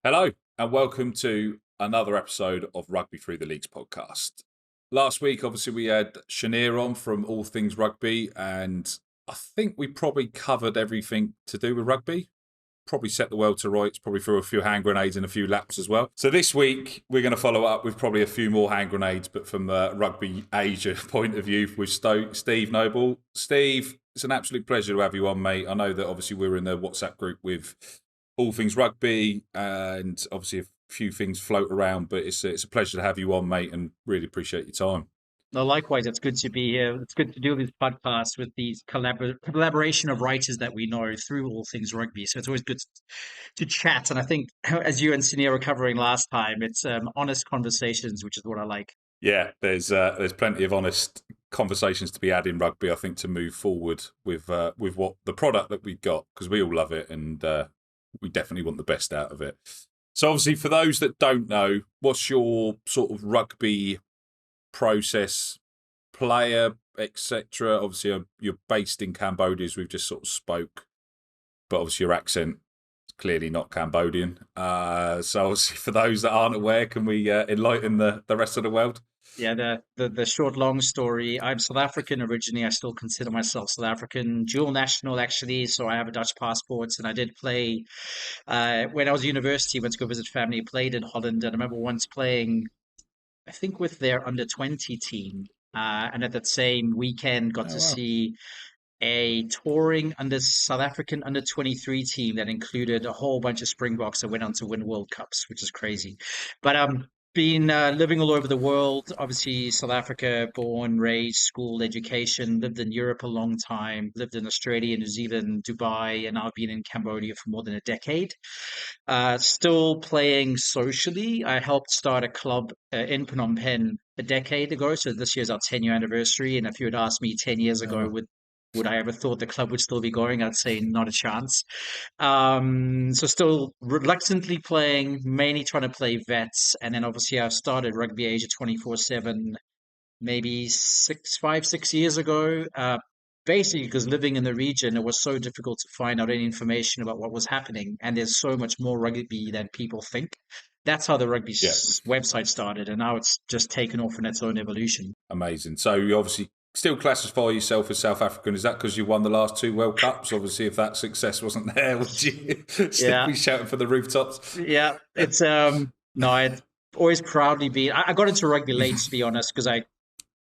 Hello, and welcome to another episode of Rugby Through the Leagues podcast. Last week, obviously, we had Shania on from All Things Rugby, and I think we probably covered everything to do with rugby. Probably set the world to rights, probably threw a few hand grenades and a few laps as well. So this week, we're going to follow up with probably a few more hand grenades, but from the Rugby Asia point of view with Steve Noble. Steve, it's an absolute pleasure to have you on, mate. I know that obviously we're in the WhatsApp group with All Things Rugby, and obviously a few things float around, but it's a pleasure to have you on, mate, and really appreciate your time. No, likewise, it's good to be here. It's good to do these podcasts with these collaboration of writers that we know through all things rugby. So it's always good to chat. And I think, as you and Sunil were covering last time, it's honest conversations, which is what I like. There's plenty of honest conversations to be had in rugby, I think, to move forward with what the product that we've got, because we all love it, and we definitely want the best out of it. So obviously, for those that don't know, what's your sort of rugby process, player, etc.? Obviously, you're based in Cambodia, as we've just sort of spoke, but obviously your accent is clearly not Cambodian. So obviously, for those that aren't aware, can we enlighten the rest of the world? Yeah, the short long story. I'm South African originally. I still consider myself South African, dual national actually. So I have a Dutch passport, and I did play when I was at university. Went to go visit family. Played in Holland, and I remember once playing, I think, with their under 20 team. And at that same weekend, got Oh to wow. see a touring under South African under 23 team that included a whole bunch of Springboks that went on to win World Cups, which is crazy. But been living all over the world, obviously South Africa, born, raised, school, education, lived in Europe a long time, lived in Australia, New Zealand, Dubai, and now I've been in Cambodia for more than a decade. Still playing socially. I helped start a club in Phnom Penh a decade ago. So this year's our 10-year anniversary. And if you had asked me 10 years Oh, ago, wow. would I ever thought the club would still be going? I'd say not a chance. So still reluctantly playing, mainly trying to play vets. And then obviously I've started Rugby Asia 24/7 maybe 6 years ago. Basically, because living in the region, it was so difficult to find out any information about what was happening. And there's so much more rugby than people think. That's how the rugby Yeah, website started. And now it's just taken off in its own evolution. amazing. So you obviously still classify yourself as South African. Is that because you won the last two World Cups? Obviously, if that success wasn't there, would you still Yeah. be shouting for the rooftops? Yeah. It's, no, I'd always proudly be. I got into rugby late, to be honest, because I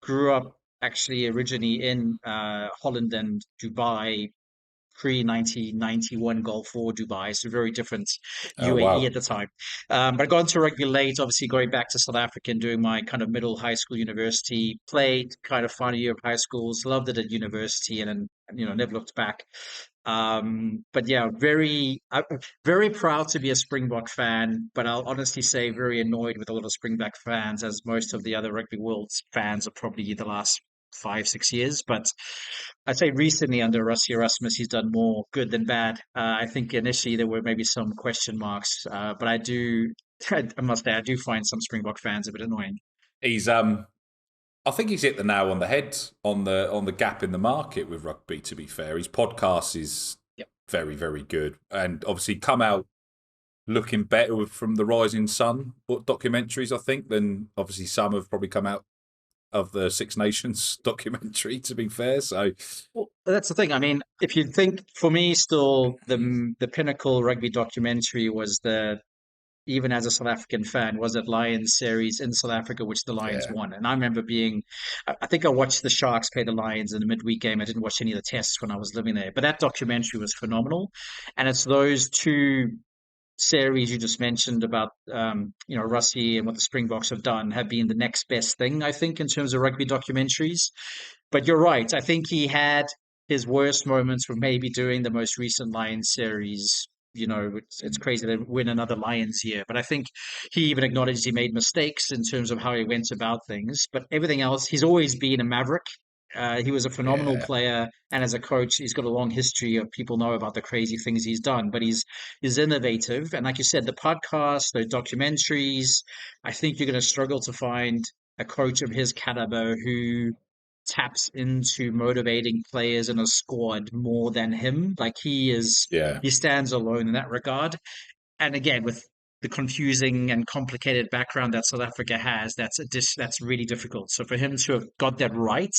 grew up actually originally in Holland and Dubai pre 1991 Gulf War Dubai, so very different Oh UAE wow. at the time. But I got into rugby late, obviously going back to South Africa and doing my kind of middle high school university, played kind of final year of high schools, loved it at university, and then never looked back. But yeah, very proud to be a Springbok fan, but I'll honestly say very annoyed with a lot of Springbok fans, as most of the other Rugby World fans are probably the last 5, 6 years. But I'd say recently under Rusty Erasmus, he's done more good than bad. I think initially there were maybe some question marks, but I must say, I do find some Springbok fans a bit annoying. He's I think he's hit the nail on the head on the gap in the market with rugby. To be fair, his podcast is Yep. very very good, and obviously come out looking better from the Rising Sun documentaries. I think than obviously some have probably come out of the Six Nations documentary. To be fair, so Well, that's the thing. I mean, if you think, for me, still the pinnacle rugby documentary was the even as a South African fan, was that Lions series in South Africa, which the Lions yeah, won. And I remember I think I watched the Sharks play the Lions in the midweek game. I didn't watch any of the tests when I was living there, but that documentary was phenomenal. And it's those two series you just mentioned about, Russie and what the Springboks have done have been the next best thing, I think, in terms of rugby documentaries. But you're right. I think he had his worst moments were maybe during the most recent Lions series. It's crazy to win another Lions year, but I think he even acknowledged he made mistakes in terms of how he went about things. But everything else, he's always been a maverick. He was a phenomenal yeah. player, and as a coach, he's got a long history of people know about the crazy things he's done. But he's innovative, and like you said, the podcast, the documentaries. I think you're going to struggle to find a coach of his caliber who taps into motivating players in a squad more than him. Like Yeah. he stands alone in that regard. And again, with the confusing and complicated background that South Africa has, that's really difficult. So for him to have got that right,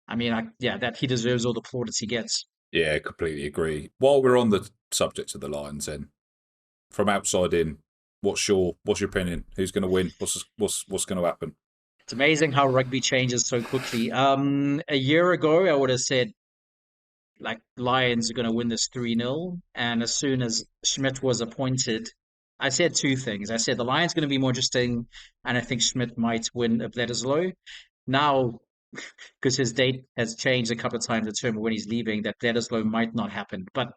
I mean, yeah, that he deserves all the plaudits he gets. Yeah, completely agree. While we're on the subject of the Lions, then from outside in, what's your opinion? Who's going to win? What's going to happen? It's amazing how rugby changes so quickly. A year ago, I would have said like Lions are going to win this 3-0. And as soon as Schmidt was appointed, I said two things. I said the Lions going to be more interesting, and I think Schmidt might win a Bledisloe. Now, because his date has changed a couple of times to determine when he's leaving, that Bledisloe might not happen. But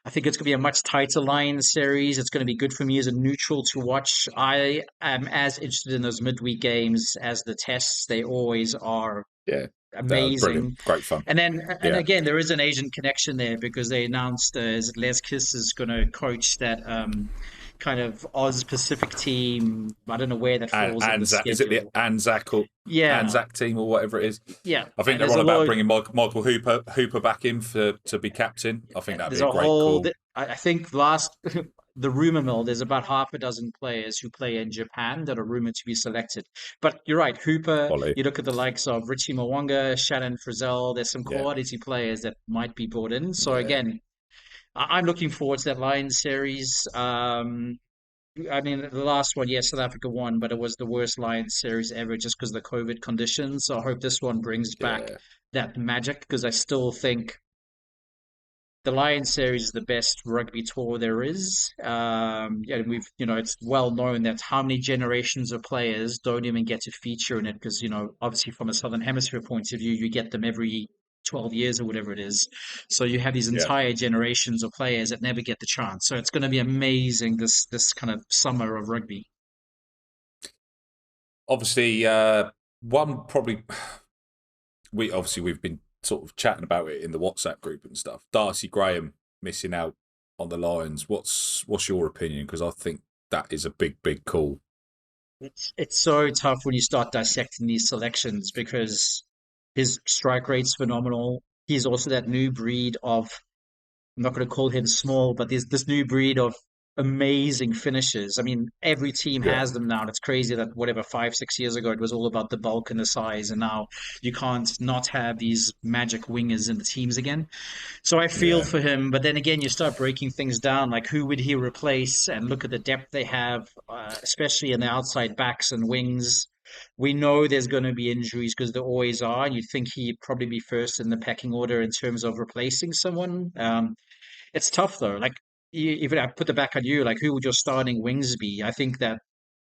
I think it's going to be a much tighter Lions series. It's going to be good for me as a neutral to watch. I am as interested in those midweek games as the tests. They always are Yeah, that was amazing. brilliant, great fun. And Yeah, again, there is an Asian connection there because they announced Les Kiss is going to coach that kind of Oz Pacific team. I don't know where that and falls in the Anzac, is it the schedule. Anzac or Yeah, Anzac team or whatever it is? yeah. I think And they're there's on a about lot. bringing Michael Hooper back in to be captain. I think that'd There's be a a great whole. call. I think last the rumor mill. There's about half a dozen players who play in Japan that are rumored to be selected. But you're right, Hooper. Ollie. You look at the likes of Richie Mwanga, Shannon Frizzell. There's some Yeah, quality players that might be brought in. So yeah, again, I'm looking forward to that Lions series. I mean, the last one, yes, South Africa won, but it was the worst Lions series ever just because of the COVID conditions. So I hope this one brings back yeah. that magic because I still think the Lions series is the best rugby tour there is. Yeah, it's well known that how many generations of players don't even get to feature in it because, obviously from a Southern Hemisphere point of view, you get them every 12 years or whatever it is. So you have these Yeah. entire generations of players that never get the chance. So it's going to be amazing this kind of summer of rugby. Obviously, one probably we've been sort of chatting about it in the WhatsApp group and stuff. Darcy Graham missing out on the Lions. What's your opinion? Because I think that is a big call. It's so tough when you start dissecting these selections because his strike rate's phenomenal. He's also that new breed of I'm not going to call him small, but there's this new breed of amazing finishers. I mean, every team Yeah, has them now. And it's crazy that whatever 5, 6 years ago it was all about the bulk and the size, and now you can't not have these magic wingers in the teams again. So I feel yeah, for him, but then again, you start breaking things down, like who would he replace, and look at the depth they have, especially in the outside backs and wings. We know there's going to be injuries because there always are, and you'd think he'd probably be first in the pecking order in terms of replacing someone. It's tough though. Like even I put the back on you, like who would your starting wings be? I think that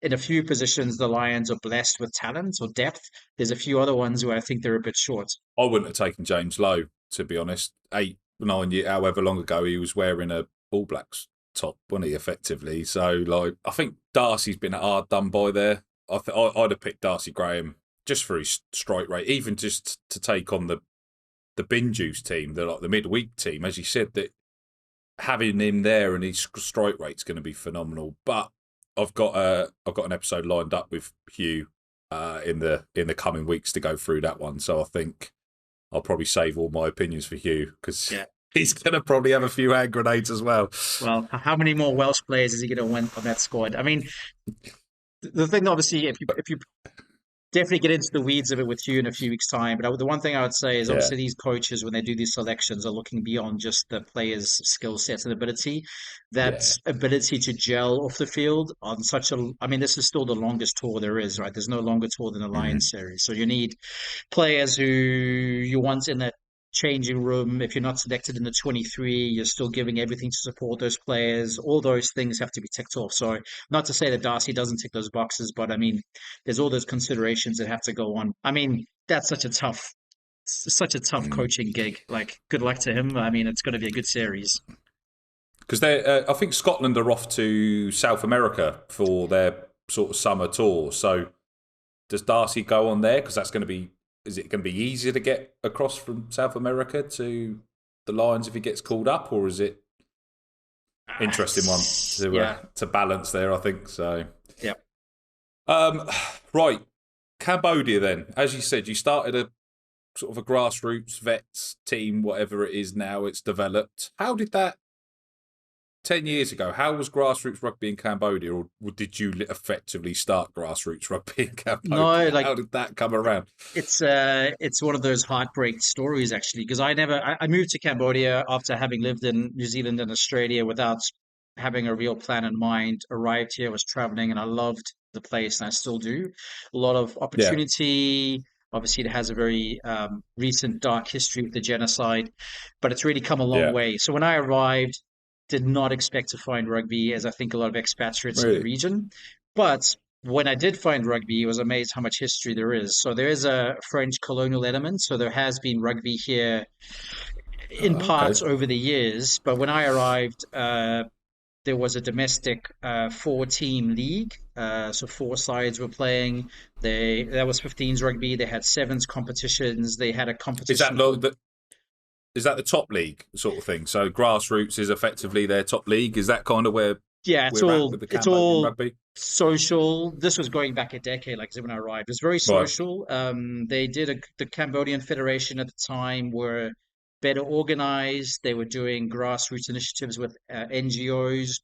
in a few positions the Lions are blessed with talent or depth. There's a few other ones where I think they're a bit short. I wouldn't have taken James Lowe, to be honest. 8, 9 years, however long ago, he was wearing a All Blacks top, wasn't he? Effectively, so like I think Darcy's been hard done by there. I'd have picked Darcy Graham just for his strike rate, even just to take on the bin juice team, the midweek team, as you said, that having him there and his strike rate's going to be phenomenal. But I've got an episode lined up with Hugh in the coming weeks to go through that one. So I think I'll probably save all my opinions for Hugh because Yeah. he's going to probably have a few hand grenades as well. Well, how many more Welsh players is he going to win from that squad? I mean, the thing, obviously, if you definitely get into the weeds of it with you in a few weeks' time. But the one thing I would say is Yeah, obviously these coaches, when they do these selections, are looking beyond just the players' skill sets and ability. That yeah, ability to gel off the field on such a, I mean, this is still the longest tour there is, right? There's no longer tour than the hmm Lions series. So you need players who you want in that changing room. If you're not selected in the 23, you're still giving everything to support those players. All those things have to be ticked off. So not to say that Darcy doesn't tick those boxes, but I mean, there's all those considerations that have to go on. I mean, that's such a tough mm. coaching gig. Like, good luck to him. I mean, it's going to be a good series. Because they, I think Scotland are off to South America for their sort of summer tour. So does Darcy go on there? Because that's going to be. Is it going to be easier to get across from South America to the Lions if he gets called up, or is it interesting one Yeah, to balance there? I think so. yeah. Um, right, Cambodia. Then, as you said, you started a sort of a grassroots vets team, whatever it is now. It's developed. How did that 10 years ago, how was grassroots rugby in Cambodia, or did you effectively start grassroots rugby in No, Cambodia? like How did that come around? it's one of those heartbreak stories actually, because I moved to Cambodia after having lived in New Zealand and Australia without having a real plan in mind. Arrived here, was traveling, and I loved the place, and I still do. A lot of Yeah, opportunity. Obviously, it has a very recent dark history with the genocide, but it's really come a long yeah. way. So when I arrived, did not expect to find rugby, as I think a lot of expatriates in the Really? region. But when I did find rugby, I was amazed how much history there is. So there is a French colonial element. So there has been rugby here in Oh, okay. parts over the years. But when I arrived, there was a domestic four-team league. So four sides were playing. That was 15s rugby. They had sevens competitions. They had a Is that competition called. the is that the top league sort of thing? So grassroots is effectively their top league. Is that kind of where Yeah, we're at with the it's Cambodian all rugby? social. This was going back a decade, like I said, when I arrived. It was very Right. social. They did the Cambodian Federation at the time were better organized. They were doing grassroots initiatives with NGOs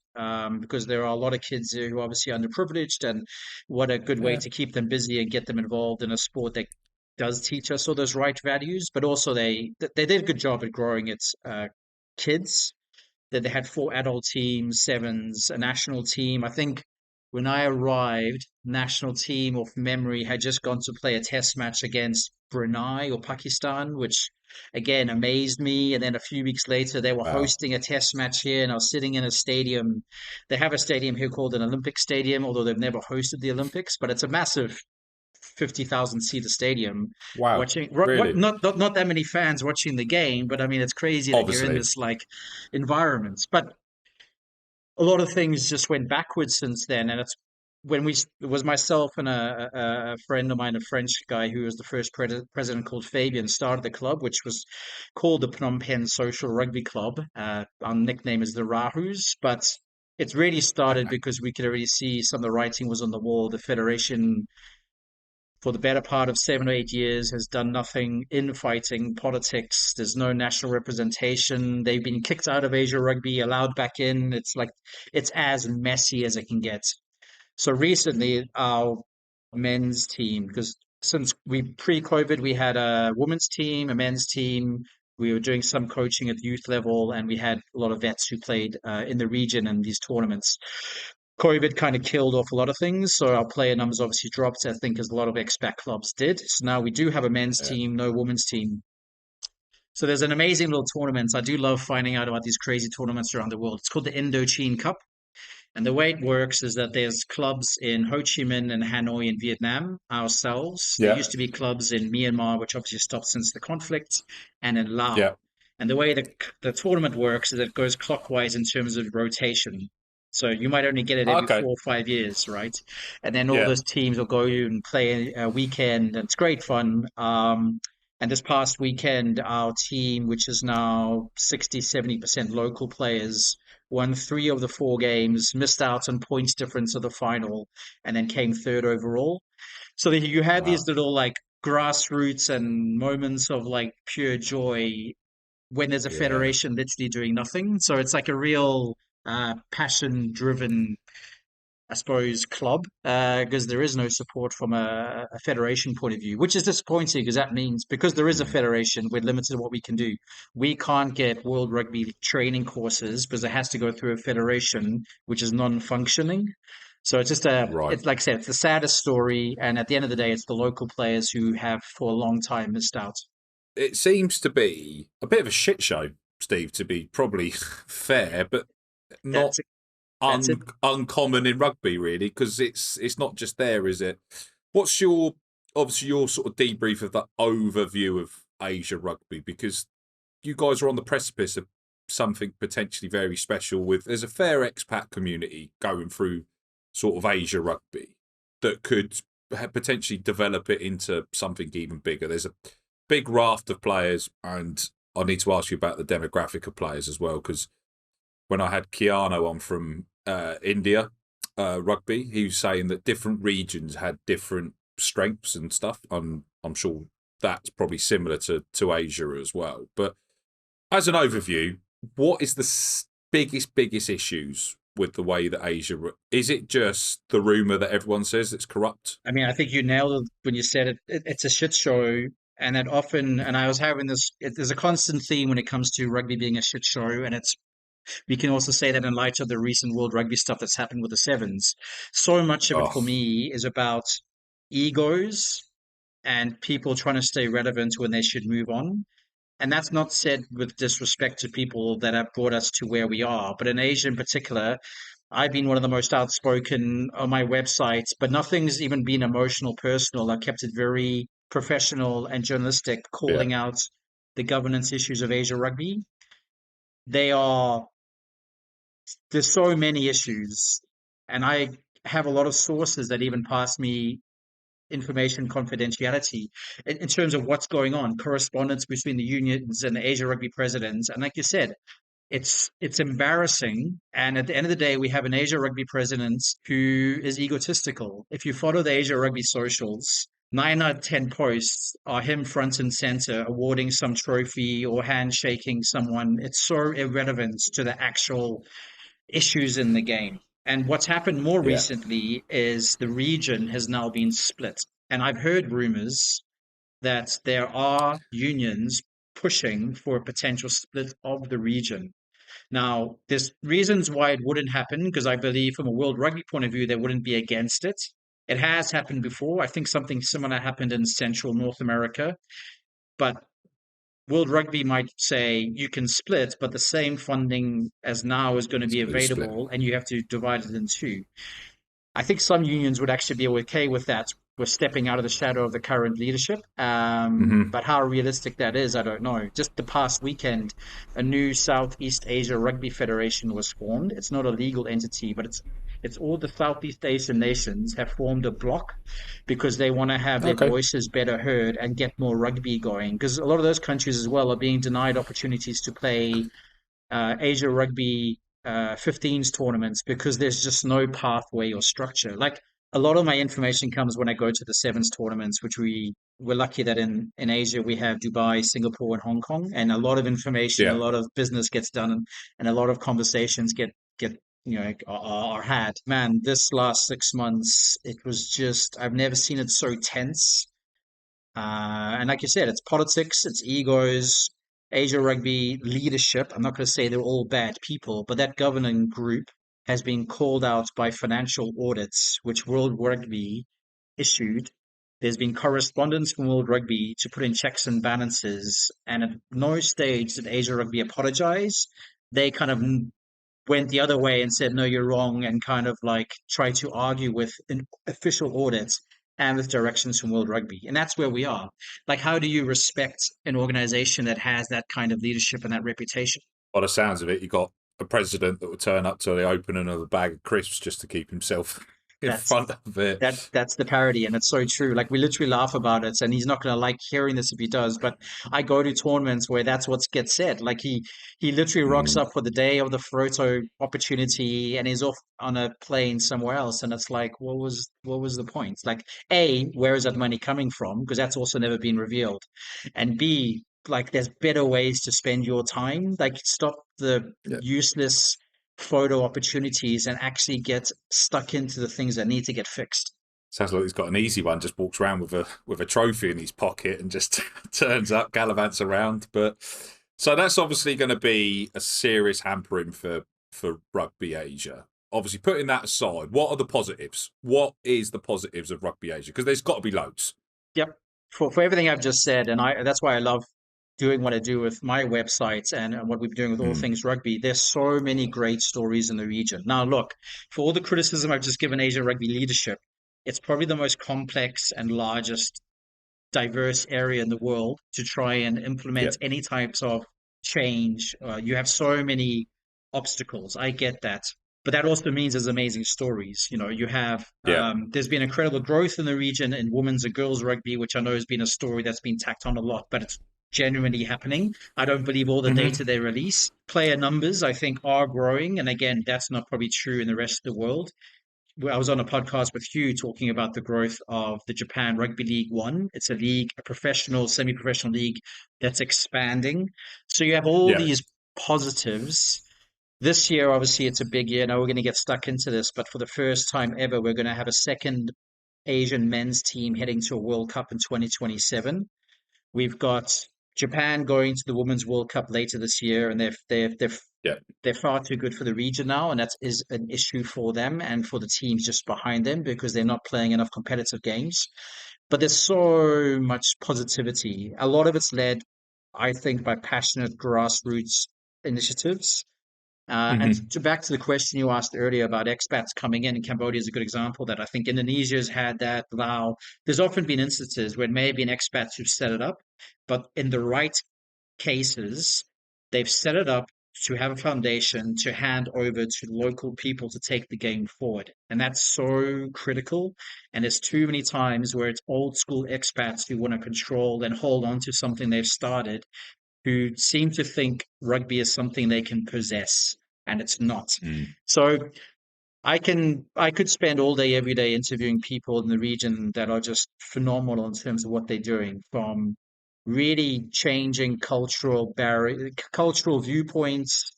because there are a lot of kids here who are obviously underprivileged, and what a good way Yeah. to keep them busy and get them involved in a sport that does teach us all those right values. But also they did a good job at growing its kids that they had four adult teams, sevens, a national team. I think when I arrived, national team of memory had just gone to play a test match against Brunei or Pakistan, which again amazed me. And then a few weeks later, they were Wow. hosting a test match here, and I was sitting in a stadium. They have a stadium here called an Olympic Stadium, although they've never hosted the Olympics, but it's a massive 50,000 seater stadium Wow. watching Really? not that many fans watching the game, but I mean it's crazy that you're in Obviously. this like environment. But a lot of things just went backwards since then, and it was myself and a friend of mine, a French guy who was the first president called Fabian, started the club, which was called the Phnom Penh Social Rugby Club. Our nickname is the Rahus, but it's really started because we could already see some of the writing was on the wall. The federation for the better part of 7 or 8 years has done nothing in fighting politics. There's no national representation. They've been kicked out of Asia Rugby, allowed back in. It's like it's as messy as it can get. So recently, our men's team, because since we pre-COVID, we had a women's team, a men's team. We were doing some coaching at youth level, and we had a lot of vets who played in the region and these tournaments. COVID kind of killed off a lot of things, so our player numbers obviously dropped, I think, as a lot of expat clubs did. So now we do have a men's Yeah. team, no women's team. So there's an amazing little tournament. I do love finding out about these crazy tournaments around the world. It's called the Indochine Cup. And the way it works is that there's clubs in Ho Chi Minh and Hanoi in Vietnam, ourselves. There Yeah. used to be clubs in Myanmar, which obviously stopped since the conflict, and in Laos. Yeah. And the way the tournament works is it goes clockwise in terms of rotation. So you might only get it every Okay. 4 or 5 years, right? And then all Yeah. those teams will go and play a weekend, and it's great fun. And this past weekend, our team, which is now 60, 70% local players, won three of the four games, missed out on points difference of the final, and then came third overall. So that you had these Wow. little like grassroots and moments of like pure joy when there's a Yeah. federation literally doing nothing. So it's like a real passion driven, I suppose, club because there is no support from a federation point of view, which is disappointing because that means because there is a Mm. federation, we're limited to what we can do. We can't get World Rugby training courses because it has to go through a federation, which is non-functioning. So Right. it's like I said, it's the saddest story. And at the end of the day, it's the local players who have for a long time missed out. It seems to be a bit of a shit show, Steve, to be probably fair, but not That's it. That's it. uncommon in rugby, really, because it's not just there, is it? What's your obviously your sort of debrief of that overview of Asia rugby? Because you guys are on the precipice of something potentially very special. With there's a fair expat community going through sort of Asia rugby that could potentially develop it into something even bigger. There's a big raft of players, and I need to ask you about the demographic of players as well, because when I had Keanu on from India rugby, he was saying that different regions had different strengths and stuff. I'm sure that's probably similar to Asia as well. But as an overview, what is the biggest issues with the way that Asia? Is it just the rumor that everyone says it's corrupt? I mean, I think you nailed it when you said it's a shit show, and that often. And I was having this. There's a constant theme when it comes to rugby being a shit show, and it's we can also say that in light of the recent World Rugby stuff that's happened with the Sevens. So much of it for Oh, me is about egos and people trying to stay relevant when they should move on. And that's not said with disrespect to people that have brought us to where we are. But in Asia in particular, I've been one of the most outspoken on my website, but nothing's even been emotional, personal. I've kept it very professional and journalistic, yeah, calling out the governance issues of Asia Rugby. They are, there's so many issues. And I have a lot of sources that even pass me information confidentiality in terms of what's going on, correspondence between the unions and the Asia Rugby presidents. And like you said, it's embarrassing. And at the end of the day, we have an Asia Rugby president who is egotistical. If you follow the Asia Rugby socials, 9 out of 10 posts are him front and center awarding some trophy or handshaking someone. It's so irrelevant to the actual issues in the game. And what's happened more yeah. recently is the region has now been split. And I've heard rumors that there are unions pushing for a potential split of the region. Now, there's reasons why it wouldn't happen, because I believe from a World Rugby point of view, they wouldn't be against it. It has happened before. I think something similar happened in Central North America, but World Rugby might say you can split, but the same funding as now is going to It's be going to be split. available, and you have to divide it in two. I think some unions would actually be okay with that. We're stepping out of the shadow of the current leadership. Hmm. But how realistic that is, I don't know. Just the past weekend, a new Southeast Asia Rugby Federation was formed. It's not a legal entity, but it's all the Southeast Asian nations have formed a bloc because they want to have their Okay. voices better heard and get more rugby going. Because a lot of those countries as well are being denied opportunities to play Asia Rugby 15s tournaments because there's just no pathway or structure. Like a lot of my information comes when I go to the sevens tournaments, which we're lucky that in Asia we have Dubai, Singapore, and Hong Kong, and a lot of information, a Yeah. lot of business gets done, and a lot of conversations get are had. Man, this last 6 months, it was just I've never seen it so tense and like you said, it's politics, it's egos, Asia Rugby leadership. I'm not going to say they're all bad people, but that governing group has been called out by financial audits, which World Rugby issued. There's been correspondence from World Rugby to put in checks and balances, and at no stage did Asia Rugby apologize. They kind of went the other way and said, no, you're wrong, and kind of like try to argue with an official audit and with directions from World Rugby. And that's where we are. Like, how do you respect an organization that has that kind of leadership and that reputation? By the sounds of it, you got a president that will turn up to the opening of a bag of crisps just to keep himself in That's front of it. that's the parody, and it's so true. Like we literally laugh about it, and he's not going to like hearing this if he does. But I go to tournaments where that's what gets said. Like he literally rocks Mm, up for the day of the photo opportunity, and he's off on a plane somewhere else. And it's like, what was the point? Like, A, where is that money coming from? Because that's also never been revealed. And B, like, there's better ways to spend your time. Like, stop the yeah. useless photo opportunities and actually get stuck into the things that need to get fixed. Sounds like he's got an easy one. Just walks around with a trophy in his pocket and just turns up, gallivants around. But so that's obviously going to be a serious hampering for Rugby Asia. Obviously, putting that aside, what are the positives? What is the positives of Rugby Asia? Because there's got to be loads. Yep. For everything I've just said, and I that's why I love doing what I do with my websites and what we've been doing with all Mm, things rugby. There's so many great stories in the region. Now, look, for all the criticism I've just given Asia rugby leadership, it's probably the most complex and largest diverse area in the world to try and yeah, implement any types of change. You have so many obstacles. I get that. But that also means there's amazing stories. You know, you have, yeah. there's been incredible growth in the region in women's and girls rugby, which I know has been a story that's been tacked on a lot, but it's genuinely happening. I don't believe all the Hmm. data they release. Player numbers, I think, are growing. And again, that's not probably true in the rest of the world. I was on a podcast with Hugh talking about the growth of the Japan Rugby League One. It's a league, a professional, semi-professional league that's expanding. So you have all Yeah. these positives, This year, obviously, it's a big year. Now we're going to get stuck into this, but for the first time ever, we're going to have a second Asian men's team heading to a World Cup in 2027. We've got Japan going to the Women's World Cup later this year, and Yeah. they're far too good for the region now, and that is an issue for them and for the teams just behind them because they're not playing enough competitive games. But there's so much positivity. A lot of it's led, I think, by passionate grassroots initiatives. And Hmm. back to the question you asked earlier about expats coming in, Cambodia is a good example of that. I think Indonesia's had that. Lao. There's often been instances where it may have been expats who set it up, but in the right cases, they've set it up to have a foundation to hand over to local people to take the game forward. And that's so critical. And there's too many times where it's old school expats who want to control and hold on to something they've started, who seem to think rugby is something they can possess, and it's not. Mm. So I could spend all day every day interviewing people in the region that are just phenomenal in terms of what they're doing, from really changing cultural viewpoints,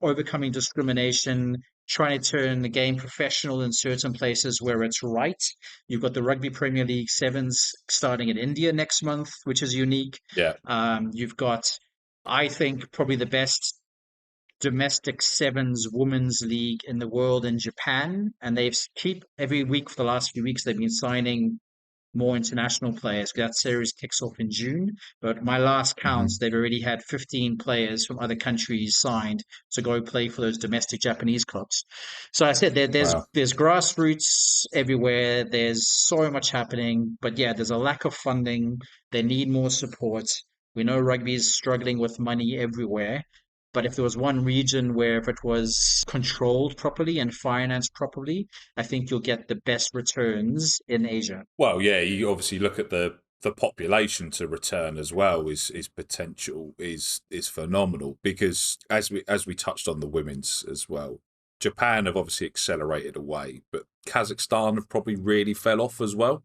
overcoming discrimination, trying to turn the game professional in certain places where it's right. You've got the Rugby Premier League Sevens starting in India next month, which is unique. Yeah. You've got, I think, probably the best domestic sevens women's league in the world in Japan, and they've keep every week for the last few weeks they've been signing more international players. That series kicks off in June, but my last counts, Hmm. they've already had 15 players from other countries signed to go play for those domestic Japanese clubs. So I said Wow. there's grassroots everywhere. There's so much happening, but yeah, there's a lack of funding. They need more support. We know rugby is struggling with money everywhere. But if there was one region where if it was controlled properly and financed properly, I think you'll get the best returns in Asia. Well, yeah, you obviously look at the population to return as well is potential is phenomenal because as we touched on the women's as well, Japan have obviously accelerated away, but Kazakhstan have probably really fell off as well.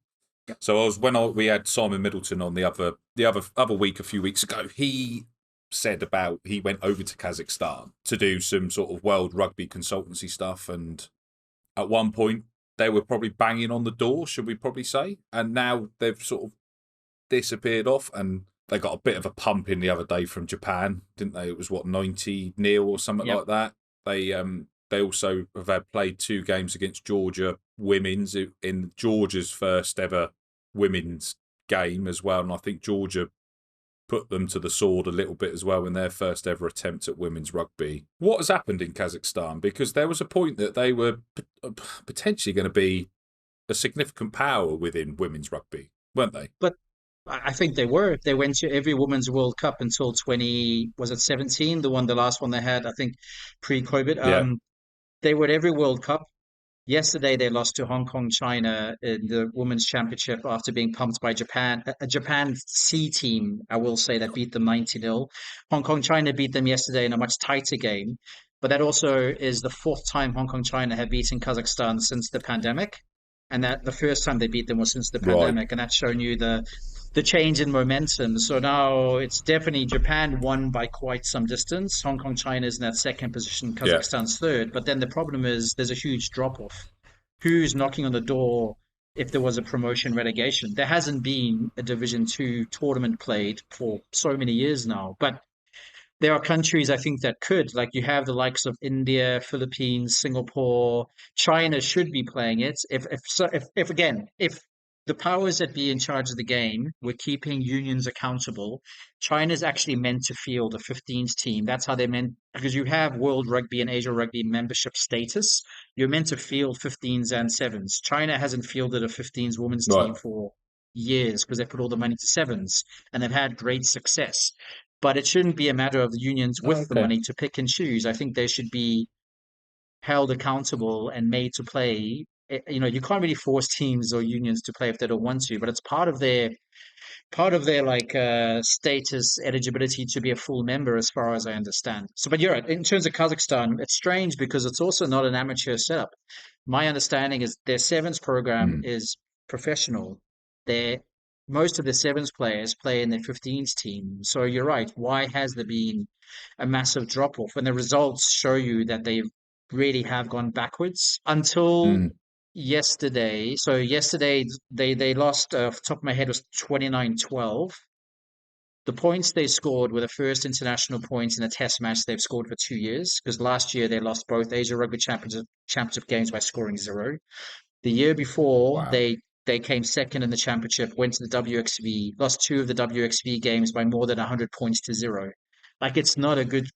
So we had Simon Middleton on the other week a few weeks ago, he said about he went over to Kazakhstan to do some sort of world rugby consultancy stuff, and at one point they were probably banging on the door, should we probably say, and now they've sort of disappeared off, and they got a bit of a pump in the other day from Japan, didn't they? It was what 90-0 or something Yep. like that. They also have had played 2 games against Georgia women's in Georgia's first ever women's game as well, and I think Georgia put them to the sword a little bit as well in their first ever attempt at women's rugby. What has happened in Kazakhstan? Because there was a point that they were potentially going to be a significant power within women's rugby, weren't they? But I think they were. They went to every Women's World Cup until 20, was it 17? The last one they had, I think, pre-COVID. Yeah. They were at every World Cup. Yesterday, they lost to Hong Kong, China in the Women's Championship after being pumped by Japan. A Japan C team, I will say, that beat them 90-0. Hong Kong, China beat them yesterday in a much tighter game. But that also is the fourth time Hong Kong, China have beaten Kazakhstan since the pandemic. And that the first time they beat them was since the Right. pandemic. And that's shown you the change in momentum. So now it's definitely Japan won by quite some distance. Hong Kong, China is in that second position. Yeah. Kazakhstan's third. But then the problem is there's a huge drop off. Who's knocking on the door if there was a promotion relegation? There hasn't been a Division Two tournament played for so many years now. But there are countries I think that could, like you have the likes of India, Philippines, Singapore, China should be playing it. If again, if the powers that be in charge of the game were keeping unions accountable, China's actually meant to field a 15s team. That's how they meant, because you have World Rugby and Asia Rugby membership status. You're meant to field 15s and sevens. China hasn't fielded a 15s women's Right. team for years because they put all the money to sevens and they've had great success. But it shouldn't be a matter of the unions with the Okay. money to pick and choose. I think they should be held accountable and made to play. You know, you can't really force teams or unions to play if they don't want to, but it's part of their like status eligibility to be a full member, as far as I understand. So, but you're right. In terms of Kazakhstan, it's strange because it's also not an amateur setup. My understanding is their sevens program Mm. is professional. Their most of the sevens players play in their 15s team. So you're right. Why has there been a massive drop off? And the results show you that they really have gone backwards until Mm. yesterday. So yesterday they lost, off the top of my head, was 29-12. The points they scored were the first international points in a test match they've scored for 2 years, because last year they lost both Asia Rugby Championship games by scoring zero. The year before, Wow. they came second in the championship, went to the WXV, lost two of the WXV games by more than 100 points to zero. Like, it's not a good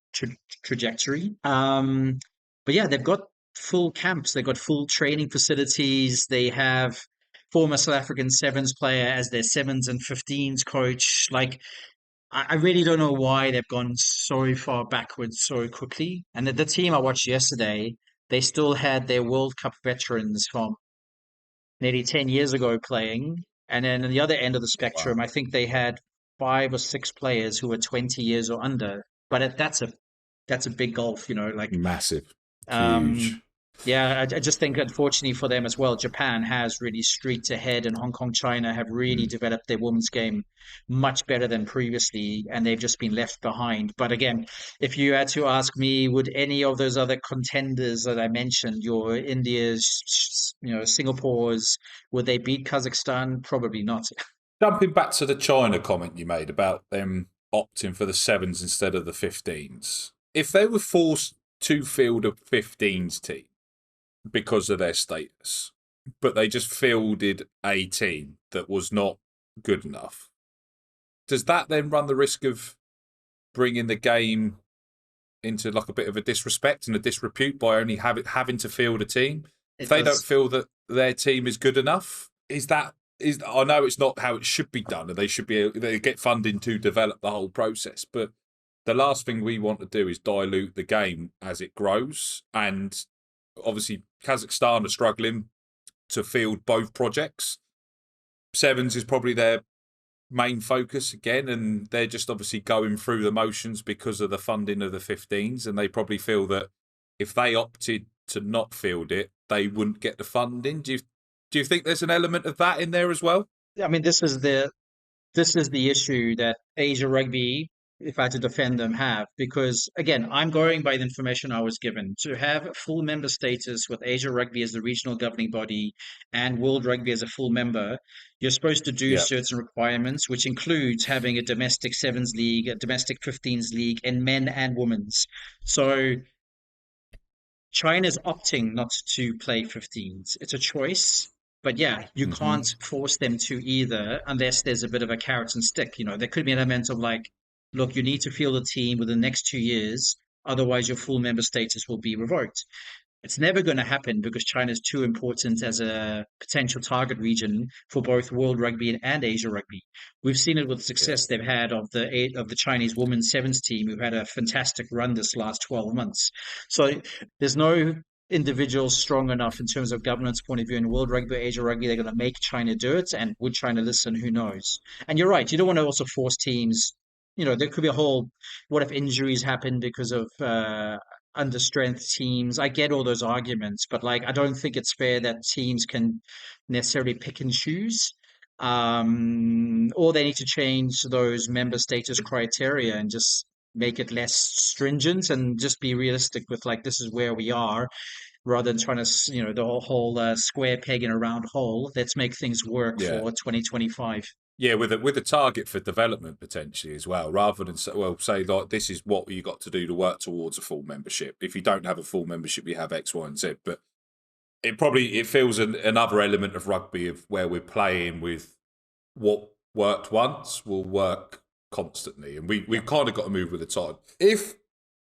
trajectory. But yeah, they've got full camps, they've got full training facilities, they have former South African sevens player as their sevens and 15s coach. Like, I really don't know why they've gone so far backwards so quickly. And the team I watched yesterday, they still had their World Cup veterans from nearly 10 years ago playing. And then on the other end of the spectrum, Wow. I think they had five or six players who were 20 years or under. But that's a big gulf, like Massive. um, Huge. yeah, I just think unfortunately for them as well, Japan has really streaked ahead, and Hong Kong, China have really Mm. developed their women's game much better than previously, and they've just been left behind. But again, if you had to ask me, would any of those other contenders that I mentioned, your India's, Singapore's, would they beat Kazakhstan? Probably not. Jumping back to the China comment you made about them opting for the sevens instead of the 15s. If they were forced to field a 15s team because of their status, but they just fielded a team that was not good enough, does that then run the risk of bringing the game into like a bit of a disrespect and a disrepute by only having to field a team? If It they don't does. feel that their team is good enough, I know it's not how it should be done, and they get funding to develop the whole process, but the last thing we want to do is dilute the game as it grows. And obviously, Kazakhstan are struggling to field both projects. Sevens is probably their main focus again, and they're just obviously going through the motions because of the funding of the 15s, and they probably feel that if they opted to not field it, they wouldn't get the funding. Do you think there's an element of that in there as well? I mean, this is the issue that Asia Rugby, if I had to defend them, have. Because again, I'm going by the information I was given. To have full member status with Asia Rugby as the regional governing body and World Rugby as a full member, you're supposed to do Yeah. certain requirements, which includes having a domestic sevens league, a domestic 15s league, and men and women's. So China's opting not to play 15s. It's a choice. But yeah, you Hmm. can't force them to either unless there's a bit of a carrot and stick. There could be an element of like, look, you need to field a team within the next 2 years, otherwise your full member status will be revoked. It's never going to happen because China is too important as a potential target region for both World Rugby and Asia Rugby. We've seen it with the Yeah. success they've had of the Chinese women's sevens team, who've had a fantastic run this last 12 months. So there's no individual strong enough in terms of governance point of view in World Rugby, Asia Rugby. They're going to make China do it, and would China listen? Who knows? And you're right. You don't want to also force teams. There could be a whole, what if injuries happen because of under strength teams. I get all those arguments, but like I don't think it's fair that teams can necessarily pick and choose. Or they need to change those member status criteria and just make it less stringent and just be realistic with like this is where we are, rather than trying to the whole square peg in a round hole. Let's make things work Yeah. for 2025. Yeah, with a target for development potentially as well, rather than say like this is what you got to do to work towards a full membership. If you don't have a full membership, you have X, Y, and Z. But it feels another element of rugby of where we're playing with what worked once will work constantly, and Yeah. we've kind of got to move with the time. If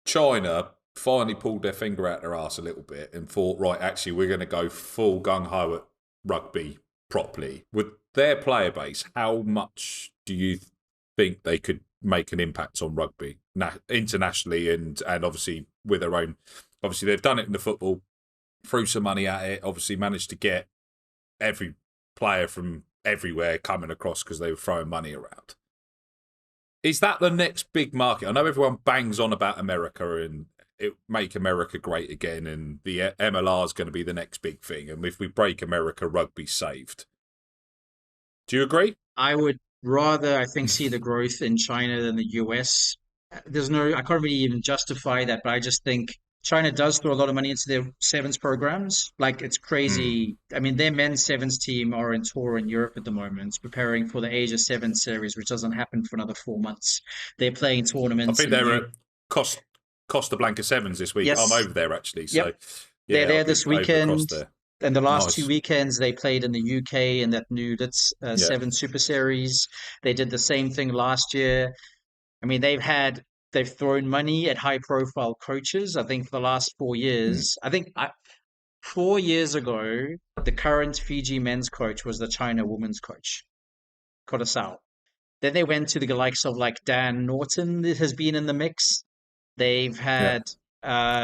China finally pulled their finger out their ass a little bit and thought, right, actually, we're going to go full gung ho at rugby properly with their player base, how much do you think they could make an impact on rugby internationally and obviously with their own? Obviously, they've done it in the football, threw some money at it, obviously managed to get every player from everywhere coming across because they were throwing money around. Is that the next big market? I know everyone bangs on about America and it make America great again, and the MLR is going to be the next big thing. And if we break America, rugby's saved. Do you agree? I would rather, I think, see the growth in China than the US. I can't really even justify that, but I just think China does throw a lot of money into their sevens programs. Like it's Mm. crazy. I mean, their men's sevens team are in tour in Europe at the moment, preparing for the Asia Sevens series, which doesn't happen for another 4 months. They're playing I tournaments think in the they're U. at Costa Blanca Sevens this week. I'm Yes, over there actually, yep. so They're yeah, I'll there be this over across weekend. there. And the last two Nice. weekends, they played in the UK in that new that's Yeah. Seven Super Series. They did the same thing last year. I mean, they've thrown money at high profile coaches. I think for the last 4 years, Mm. 4 years ago, the current Fiji men's coach was the China women's coach, Kodasao. Then they went to the likes of like Dan Norton that has been in the mix. They've Yeah. had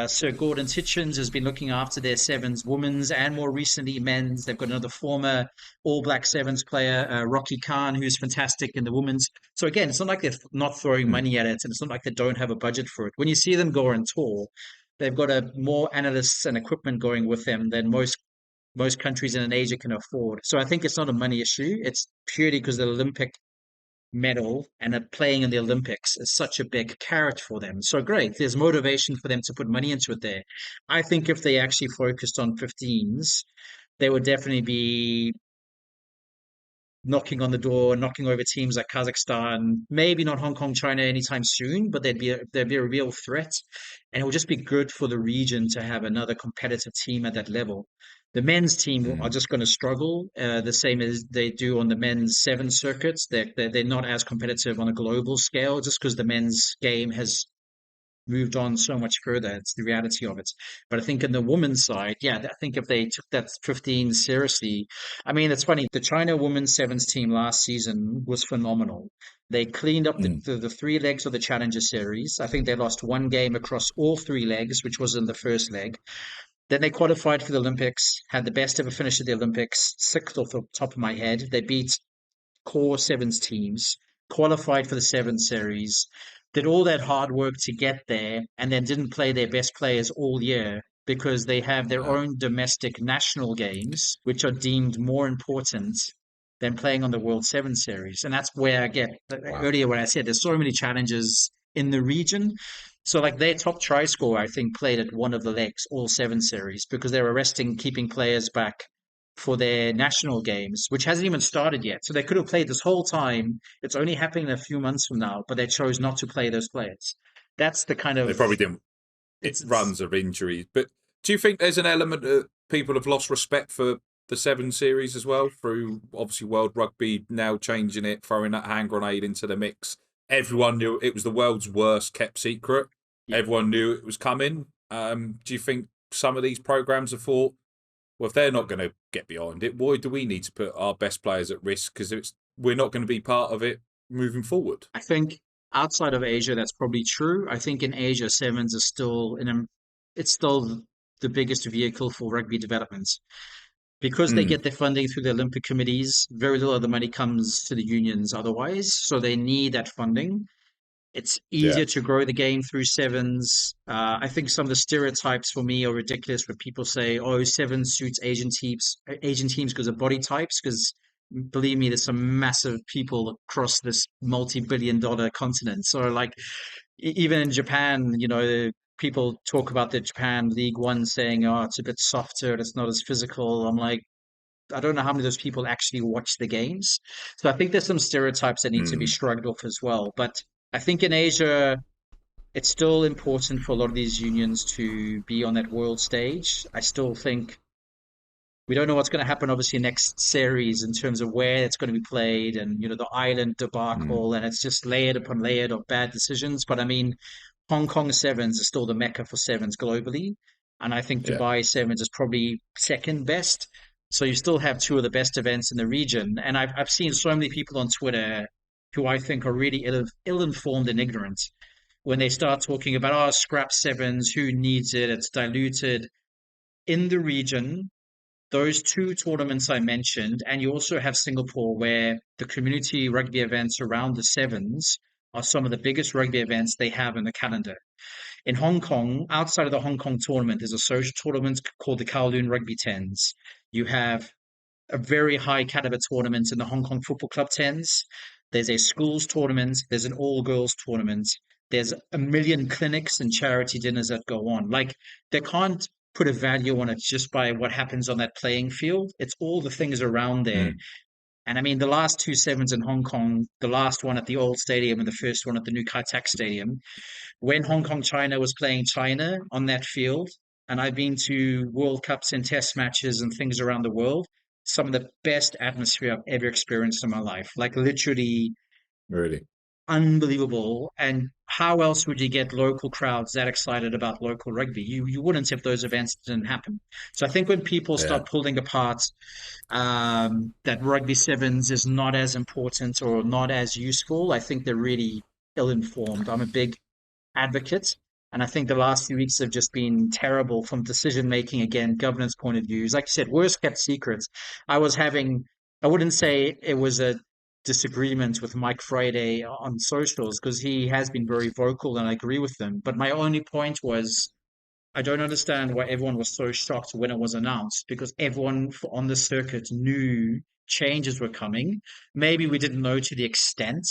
Sir Gordon Titchens has been looking after their sevens women's and more recently men's. They've got another former All Black sevens player, Rocky Khan, who's fantastic in the women's. So again, it's not like they're not throwing Mm. money at it, and it's not like they don't have a budget for it. When you see them go on tour, they've got a more analysts and equipment going with them than most countries in Asia can afford. So I think it's not a money issue. It's purely because the Olympic medal and are playing in the Olympics is such a big carrot for them. So great, there's motivation for them to put money into it there. I think if they actually focused on 15s, they would definitely be knocking on the door, knocking over teams like Kazakhstan, maybe not Hong Kong, China anytime soon, but they'd be a real threat, and it would just be good for the region to have another competitive team at that level. The men's team are Mm. just going to struggle, the same as they do on the men's seven circuits. They're not as competitive on a global scale, just because the men's game has moved on so much further. It's the reality of it. But I think in the women's side, yeah, I think if they took that 15 seriously, I mean, it's funny. The China women's sevens team last season was phenomenal. They cleaned up Mm. the three legs of the Challenger Series. I think they lost one game across all three legs, which was in the first leg. Then they qualified for the Olympics, had the best ever finish at the Olympics, sixth off the top of my head. They beat core sevens teams, qualified for the sevens series, did all that hard work to get there, and then didn't play their best players all year because they have their Uh, own domestic national games, which are deemed more important than playing on the World Seven Series. And that's where I get wow. earlier when I said there's so many challenges in the region. So, like their top try scorer, I think, played at one of the legs, all seven series, because they were resting, keeping players back for their national games, which hasn't even started yet. So they could have played this whole time. It's only happening a few months from now, but they chose not to play those players. That's the kind They of probably didn't. It it's runs of injuries, but do you think there's an element that people have lost respect for the Seven Series as well through obviously World Rugby now changing it, throwing that hand grenade into the mix? Everyone knew it was the world's worst kept secret. yeah. Everyone knew it was coming. Do you think some of these programs have thought, well, if they're not going to get behind it, why do we need to put our best players at risk? Because we're not going to be part of it moving forward. I think outside of Asia, that's probably true. I think in Asia, sevens is still it's still the biggest vehicle for rugby development. Because they Mm. get their funding through the Olympic committees, very little of the money comes to the unions otherwise. So they need that funding. It's Yeah. easier to grow the game through sevens. I think some of the stereotypes for me are ridiculous. Where people say, "Oh, seven suits Asian teams because of body types." Because believe me, there's some massive people across this multi-billion-dollar continent. So, like, even in Japan, people talk about the Japan League One, saying, "Oh, it's a bit softer. It's not as physical." I'm like, I don't know how many of those people actually watch the games. So I think there's some stereotypes that need to be Mm. shrugged off as well. But I think in Asia, it's still important for a lot of these unions to be on that world stage. I still think we don't know what's going to happen, obviously, next series in terms of where it's going to be played and, the island Mm. debacle. And it's just layered upon layered of bad decisions. But I mean, Hong Kong Sevens is still the mecca for sevens globally. And I think Yeah. Dubai Sevens is probably second best. So you still have two of the best events in the region. And I've seen so many people on Twitter who I think are really ill-informed and ignorant when they start talking about, oh, scrap sevens, who needs it? It's diluted. In the region, those two tournaments I mentioned, and you also have Singapore, where the community rugby events around the sevens are some of the biggest rugby events they have in the calendar. In Hong Kong, outside of the Hong Kong tournament, there's a social tournament called the Kowloon Rugby Tens. You have a very high caliber tournament in the Hong Kong Football Club tens. There's a schools tournament. There's an all girls tournament. There's a million clinics and charity dinners that go on. Like they can't put a value on it just by what happens on that playing field. It's all the things around there. Mm, And I mean, the last two sevens in Hong Kong, the last one at the old stadium and the first one at the new Kai Tak Stadium, when Hong Kong China was playing China on that field, and I've been to World Cups and Test matches and things around the world, some of the best atmosphere I've ever experienced in my life. Like literally really. unbelievable. And how else would you get local crowds that excited about local rugby? You wouldn't if those events didn't happen. So I think when people Yeah. start pulling apart that rugby sevens is not as important or not as useful, I think they're really ill-informed. I'm a big advocate. And I think the last few weeks have just been terrible from decision making, again, governance point of views. Like you said, worst kept secrets. I was having, I wouldn't say it was a disagreement with Mike Friday on socials because he has been very vocal and I agree with them. But my only point was I don't understand why everyone was so shocked when it was announced because everyone on the circuit knew changes were coming. Maybe we didn't know to the extent,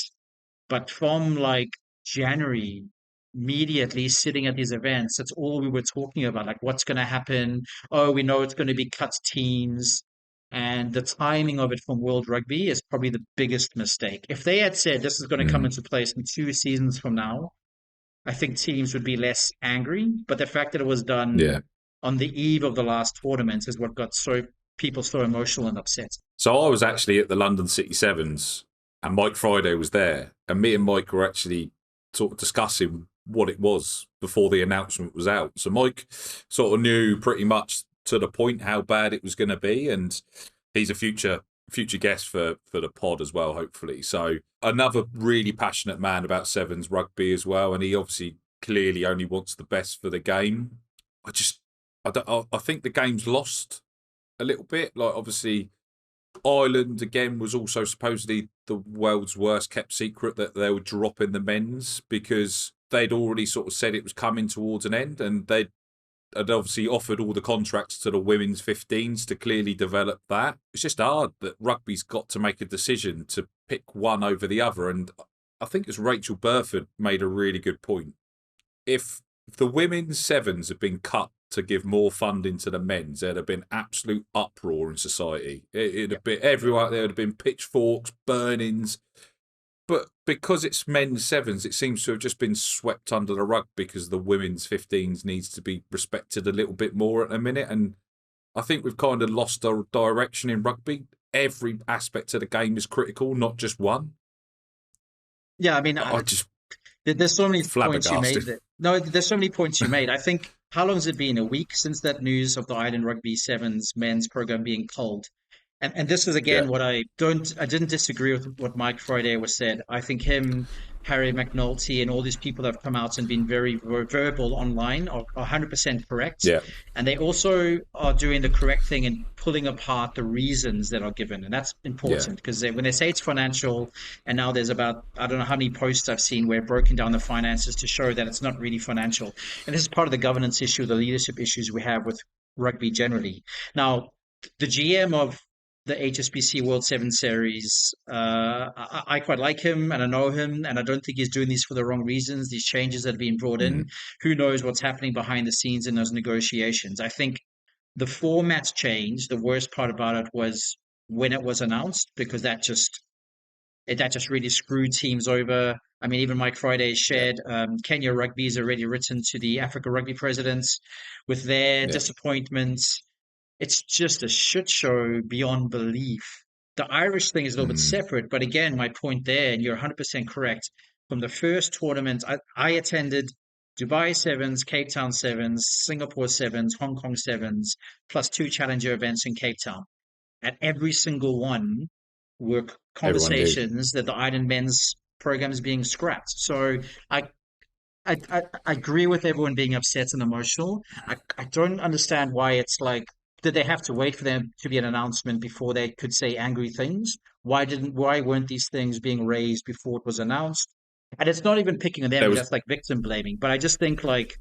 but from like January, media at least sitting at these events, that's all we were talking about. Like what's going to happen? Oh, we know it's going to be cut teams. And the timing of it from World Rugby is probably the biggest mistake. If they had said this is going to come Mm, into place in 2 seasons from now, I think teams would be less angry. But the fact that it was done yeah. on the eve of the last tournament is what got so people so emotional and upset. So I was actually at the London City Sevens, and Mike Friday was there, and me and Mike were actually sort of discussing what it was before the announcement was out. So Mike sort of knew pretty much to the point how bad it was going to be, and he's a future guest for the pod as well, hopefully. So another really passionate man about sevens rugby as well, and he obviously clearly only wants the best for the game. I think the game's lost a little bit. Like obviously Ireland again was also supposedly the world's worst kept secret that they would drop in the men's because they'd already sort of said it was coming towards an end, and they'd had obviously offered all the contracts to the women's 15s to clearly develop that. It's just hard that rugby's got to make a decision to pick one over the other. And I think it's Rachel Burford made a really good point. If the women's sevens had been cut to give more funding to the men's, there'd have been absolute uproar in society. It'd have been everywhere. There would have been pitchforks, burnings. But because it's men's sevens, it seems to have just been swept under the rug because the women's 15s needs to be respected a little bit more at the minute. And I think we've kind of lost our direction in rugby. Every aspect of the game is critical, not just one. Yeah, I mean, I just there's so many points you made. flabbergasted. No, there's so many points you made. I think how long has it been? A week since that news of the Ireland Rugby Sevens men's program being culled. And this is Yeah, again what I didn't disagree with what Mike Friday was said. I think him, Harry McNulty, and all these people that have come out and been very verbal online are 100% correct. yeah, And they also are doing the correct thing and pulling apart the reasons that are given. And that's yeah. important because when they say it's financial, and now there's about, I don't know how many posts I've seen where broken down the finances to show that it's not really financial. And this is part of the governance issue, the leadership issues we have with rugby generally. Now, the GM of the HSBC World Seven Series. I quite like him and I know him, and I don't think he's doing these for the wrong reasons. These changes that have been brought in, Mm, who knows what's happening behind the scenes in those negotiations. I think the format change, the worst part about it was when it was announced, because that just really screwed teams over. I mean, even Mike Friday yeah, shared Kenya Rugby's already written to the Africa Rugby presidents with their yeah. disappointments. It's just a shit show beyond belief. The Irish thing is a little bit Mm, separate, but again, my point there, and you're 100% correct. From the first tournament, I attended Dubai Sevens, Cape Town Sevens, Singapore Sevens, Hong Kong Sevens, plus two challenger events in Cape Town. At every single one were everyone knew. conversations that the Iron Men's program is being scrapped. So I I agree with everyone being upset and emotional. I don't understand why it's like, did they have to wait for them to be an announcement before they could say angry things? Why weren't these things being raised before it was announced? And it's not even picking on them There because was that's like victim blaming. But I just think like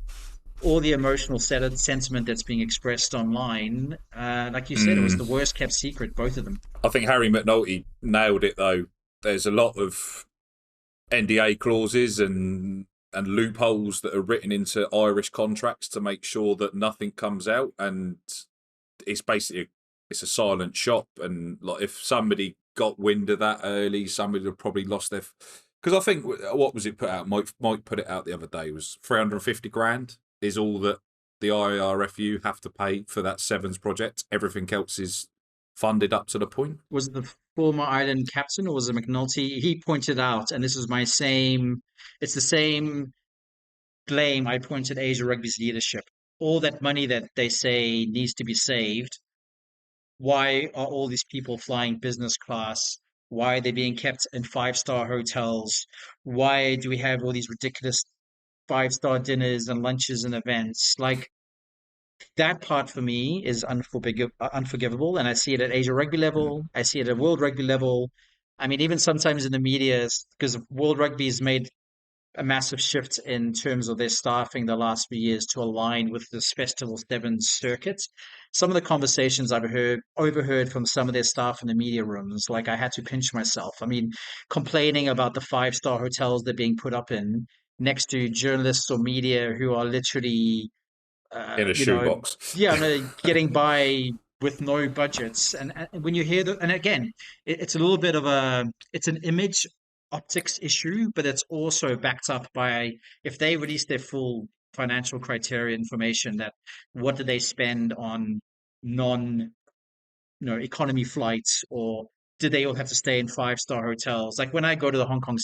all the emotional sentiment that's being expressed online, like you said, it was the worst kept secret, both of them. I think Harry McNulty nailed it though. There's a lot of NDA clauses and loopholes that are written into Irish contracts to make sure that nothing comes out, and it's basically it's a silent shop. And like if somebody got wind of that early, somebody would have probably lost their. Because I think what was it put out? Mike put it out the other day was 350 grand is all that the IRFU have to pay for that Sevens project. Everything else is funded up to the point. Was it the former Ireland captain or was it McNulty? He pointed out, and this is my same, it's the same blame I pointed Asia Rugby's leadership. All that money that they say needs to be saved, why are all these people flying business class? Why are they being kept in five-star hotels? Why do we have all these ridiculous five-star dinners and lunches and events? Like that part for me is unforgivable. And I see it at Asia Rugby Mm. level. I see it at World Rugby level. I mean, even sometimes in the media, because World Rugby has made a massive shift in terms of their staffing the last few years to align with this Festival Sevens circuit. Some of the conversations overheard from some of their staff in the media rooms, like I had to pinch myself. I mean, complaining about the five-star hotels they're being put up in next to journalists or media who are literally In a you know, shoebox. yeah, no, getting by with no budgets. And when you hear that, and again, it's a little bit of it's an image optics issue, but it's also backed up by if they release their full financial criteria information that what do they spend on non economy flights, or did they all have to stay in five-star hotels? Like when I go to the Hong Kong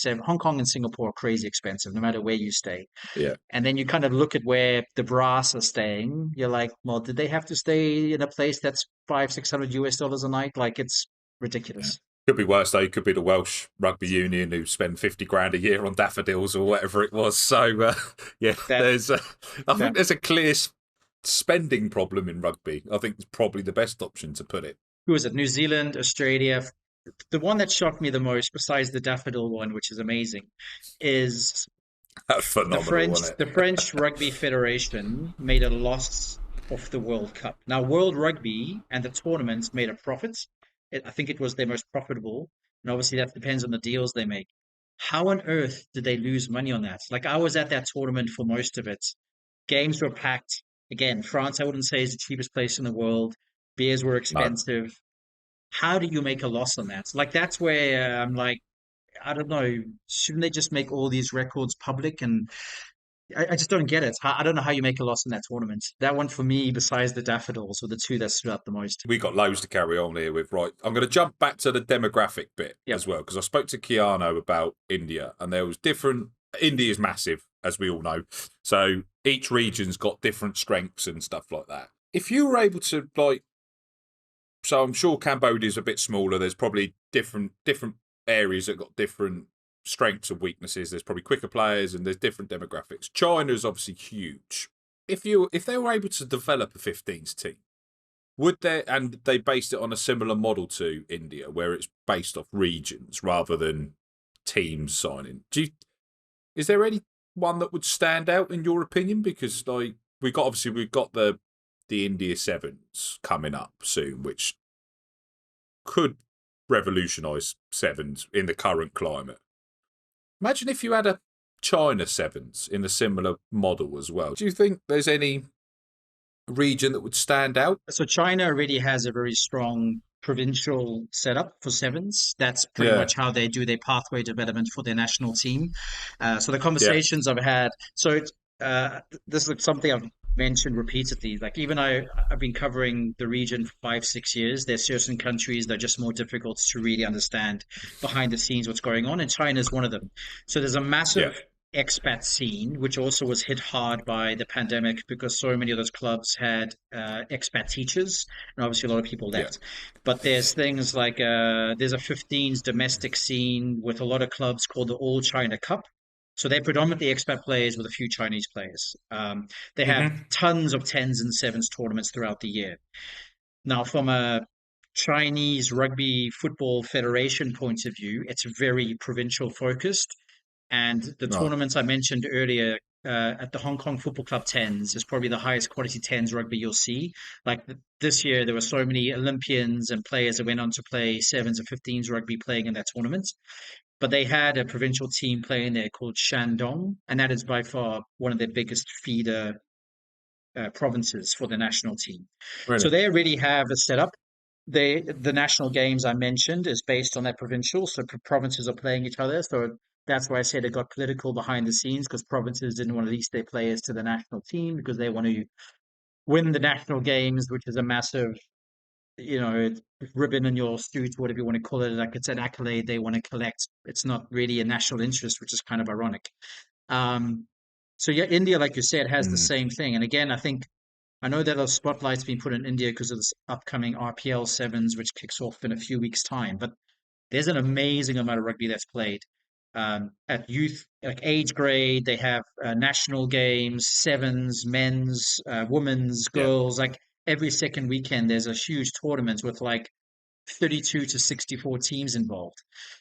and Singapore are crazy expensive, no matter where you stay. Yeah. And then you kind of look at where the brass are staying. You're like, well, did they have to stay in a place that's 500-600 US dollars a night? Like it's Yeah. ridiculous. Could be worse though. Could be the Welsh Rugby Union who spend 50 grand a year on daffodils or whatever it was. So yeah, That there's I think that there's a clear spending problem in rugby. I think it's probably the best option to put it. Who is it? New Zealand, Australia. The one that shocked me the most, besides the daffodil one, which is amazing, is That's phenomenal, wasn't The it? French Rugby Federation made a loss of the World Cup. Now, World Rugby and the tournaments made a profit. I think it was their most profitable, and obviously that depends on the deals they make. How on earth did they lose money on that? Like I was at that tournament for most of it. Games were packed. Again, France, I wouldn't say is the cheapest place in the world. Beers were No. expensive. How do you make a loss on that? Like that's where I'm like, I don't know. Shouldn't they just make all these records public and I just don't get it. I don't know how you make a loss in that tournament. That one for me, besides the daffodils, were the two that stood out the most. We got loads to carry on here with. Right, I'm going to jump back to the demographic bit Yep. as well because I spoke to Keanu about India and there was different. India is massive, as we all know, so each region's got different strengths and stuff like that. If you were able to like, so I'm sure Cambodia's a bit smaller. There's probably different areas that got different strengths and weaknesses. There's probably quicker players and there's different demographics. China's obviously huge. If they were able to develop a 15s team, would they and they based it on a similar model to India, where it's based off regions rather than teams signing? Is there any one that would stand out in your opinion? Because like we've got the India Sevens coming up soon, which could revolutionise sevens in the current climate. Imagine if you had a China Sevens in a similar model as well. Do you think there's any region that would stand out? So China already has a very strong provincial setup for sevens. That's pretty Yeah, much how they do their pathway development for their national team. So the yeah, conversations I've had, this is something I've mentioned repeatedly. Like even I've been covering the region for 5-6 years. There's certain countries that are just more difficult to really understand behind the scenes what's going on, and China is one of them. So there's a yeah. massive expat scene, which also was hit hard by the pandemic because so many of those clubs had expat teachers, and obviously a lot of people Yeah. left. But there's things like there's a 15s domestic scene with a lot of clubs called the All China Cup. So they're predominantly expat players with a few Chinese players. They have Hmm. tons of tens and sevens tournaments throughout the year. Now, from a Chinese Rugby Football Federation point of view, it's very provincial focused. And the Right. tournaments I mentioned earlier, at the Hong Kong Football Club tens is probably the highest quality tens rugby you'll see. Like this year, there were so many Olympians and players that went on to play sevens and 15s rugby playing in that tournament. But they had a provincial team playing there called Shandong, and that is by far one of their biggest feeder provinces for the national team. So Really? they already have a setup. The national games I mentioned is based on that provincial, so provinces are playing each other. So that's why I said it got political behind the scenes because provinces didn't want to release their players to the national team because they want to win the national games, which is a massive, ribbon in your suit, whatever you want to call it. Like it's an accolade they want to collect. It's not really a national interest, which is kind of ironic. Um, so yeah, India, like you said, has the Mm, same thing. And again, I know that a spotlight's been put in India because of this upcoming RPL sevens, which kicks off in a few weeks' time. But there's an amazing amount of rugby that's played at youth, like age grade. They have national games, sevens, men's, women's, yeah. girls. Like every second weekend, there's a huge tournament with like 32 to 64 teams involved.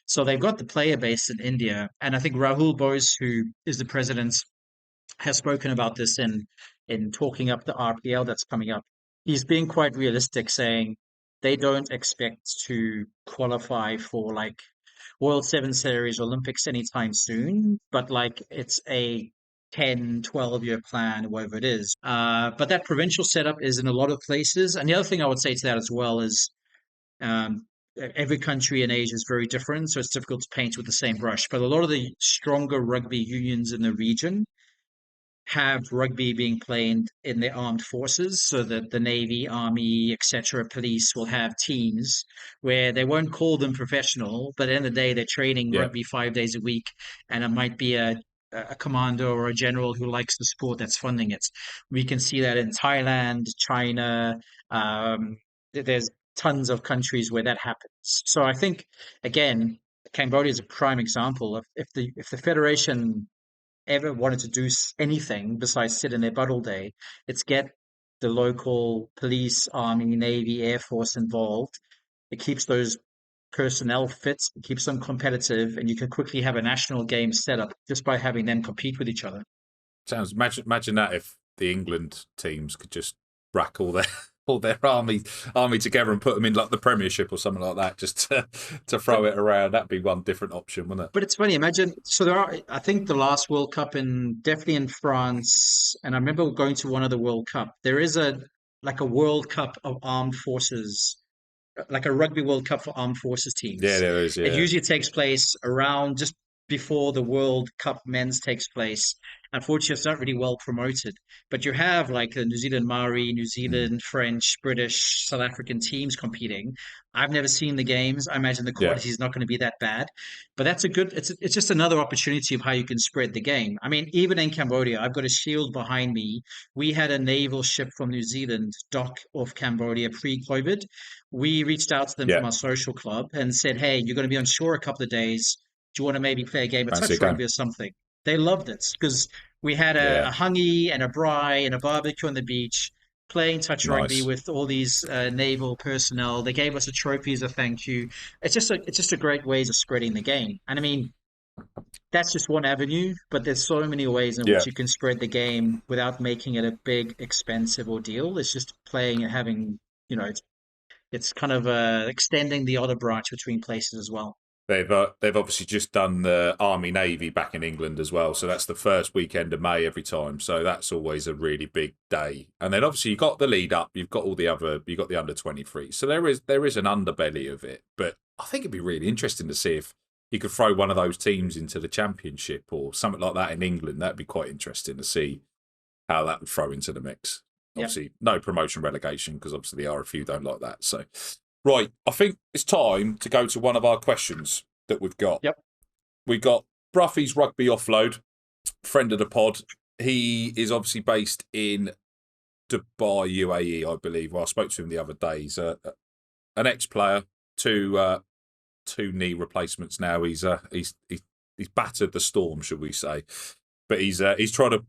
So they've got the player base in India. And I think Rahul Bose, who is the president, has spoken about this in talking up the RPL that's coming up. He's being quite realistic, saying they don't expect to qualify for like World Seven Series Olympics anytime soon, but like it's a 10, 12-year plan, whatever it is. But that provincial setup is in a lot of places. And the other thing I would say to that as well is um, every country in Asia is very different, so it's difficult to paint with the same brush. But a lot of the stronger rugby unions in the region have rugby being played in the armed forces, so that the Navy, Army, etc., police will have teams where they won't call them professional, but at the end of the day, they're training Yeah. rugby 5 days a week, and it might be a commander or a general who likes the sport that's funding it. We can see that in Thailand, China. Um, there's tons of countries where that happens. So I think again, Cambodia is a prime example of if the federation ever wanted to do anything besides sit in their butt all day, it's get the local police, army, navy, air force involved. It keeps those personnel fit, it keeps them competitive, and you can quickly have a national game set up just by having them compete with each other. Sounds imagine that if the England teams could just rack all their all their army together and put them in like the Premiership or something like that, just to But throw it around. That'd be one different option, wouldn't it? but it's funny. Imagine so there are. I think the last World Cup in definitely in France, and I remember going to one of the World Cup. There is a like a World Cup of armed forces like a Rugby World Cup for armed forces Yeah, teams. there is. It Yeah, usually takes place around just before the World Cup men's takes place. Unfortunately, it's not really well promoted. But you have like the New Zealand Maori, New mm, Zealand, French, British, South African teams competing. I've never seen the games. I imagine the yeah, quality is not going to be that bad, but that's a good. It's just another opportunity of how you can spread the game. I mean, even in Cambodia, I've got a shield behind me. We had a naval ship from New Zealand dock off Cambodia pre-COVID. We reached out to them yeah. from our social club and said, "Hey, you're going to be on shore a couple of days. Do you want to maybe play a game of Fancy a touch game. rugby or something?" They loved it because we had a Yeah, hungy and a braai and a barbecue on the beach, playing touch rugby nice. with all these naval personnel. They gave us a trophy as a thank you. It's just a great ways of spreading the game. And I mean, that's just one avenue, but there's so many ways in Yeah, which you can spread the game without making it a big, expensive ordeal. It's just playing and having, it's kind of extending the olive branch between places as well. they've obviously just done the Army Navy back in England as well. So that's the first weekend of May every time. So that's always a really big day. And then obviously you've got the lead up. You've got you've got the under 23. So there is an underbelly of it. But I think it'd be really interesting to see if you could throw one of those teams into the Championship or something like that in England. That'd be quite interesting to see how that would throw into the mix. Yeah. Obviously, no promotion relegation because obviously the RFU don't like that. So, right, I think it's time to go to one of our questions that we've got. Yep. We got Bruffy's Rugby Offload, friend of the pod. He is obviously based in Dubai, UAE, I believe. Well, I spoke to him the other day. He's an ex-player, two knee replacements now. He's battered the storm, should we say? But he's trying to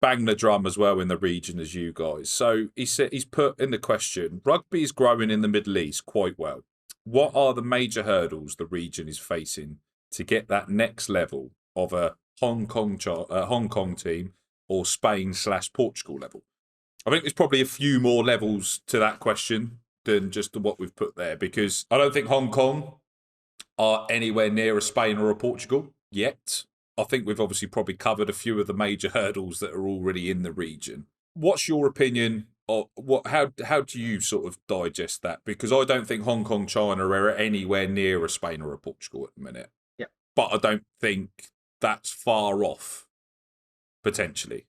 bang the drum as well in the region as you guys. So he's put in the question: rugby is growing in the Middle East quite well. What are the major hurdles the region is facing to get that next level of a Hong Kong team or Spain/Portugal level? I think there's probably a few more levels to that question than just what we've put there, because I don't think Hong Kong are anywhere near a Spain or a Portugal yet. I think we've obviously probably covered a few of the major hurdles that are already in the region. What's your opinion of what? How do you sort of digest that? Because I don't think Hong Kong, China are anywhere near a Spain or a Portugal at the minute. Yeah. But I don't think that's far off, potentially.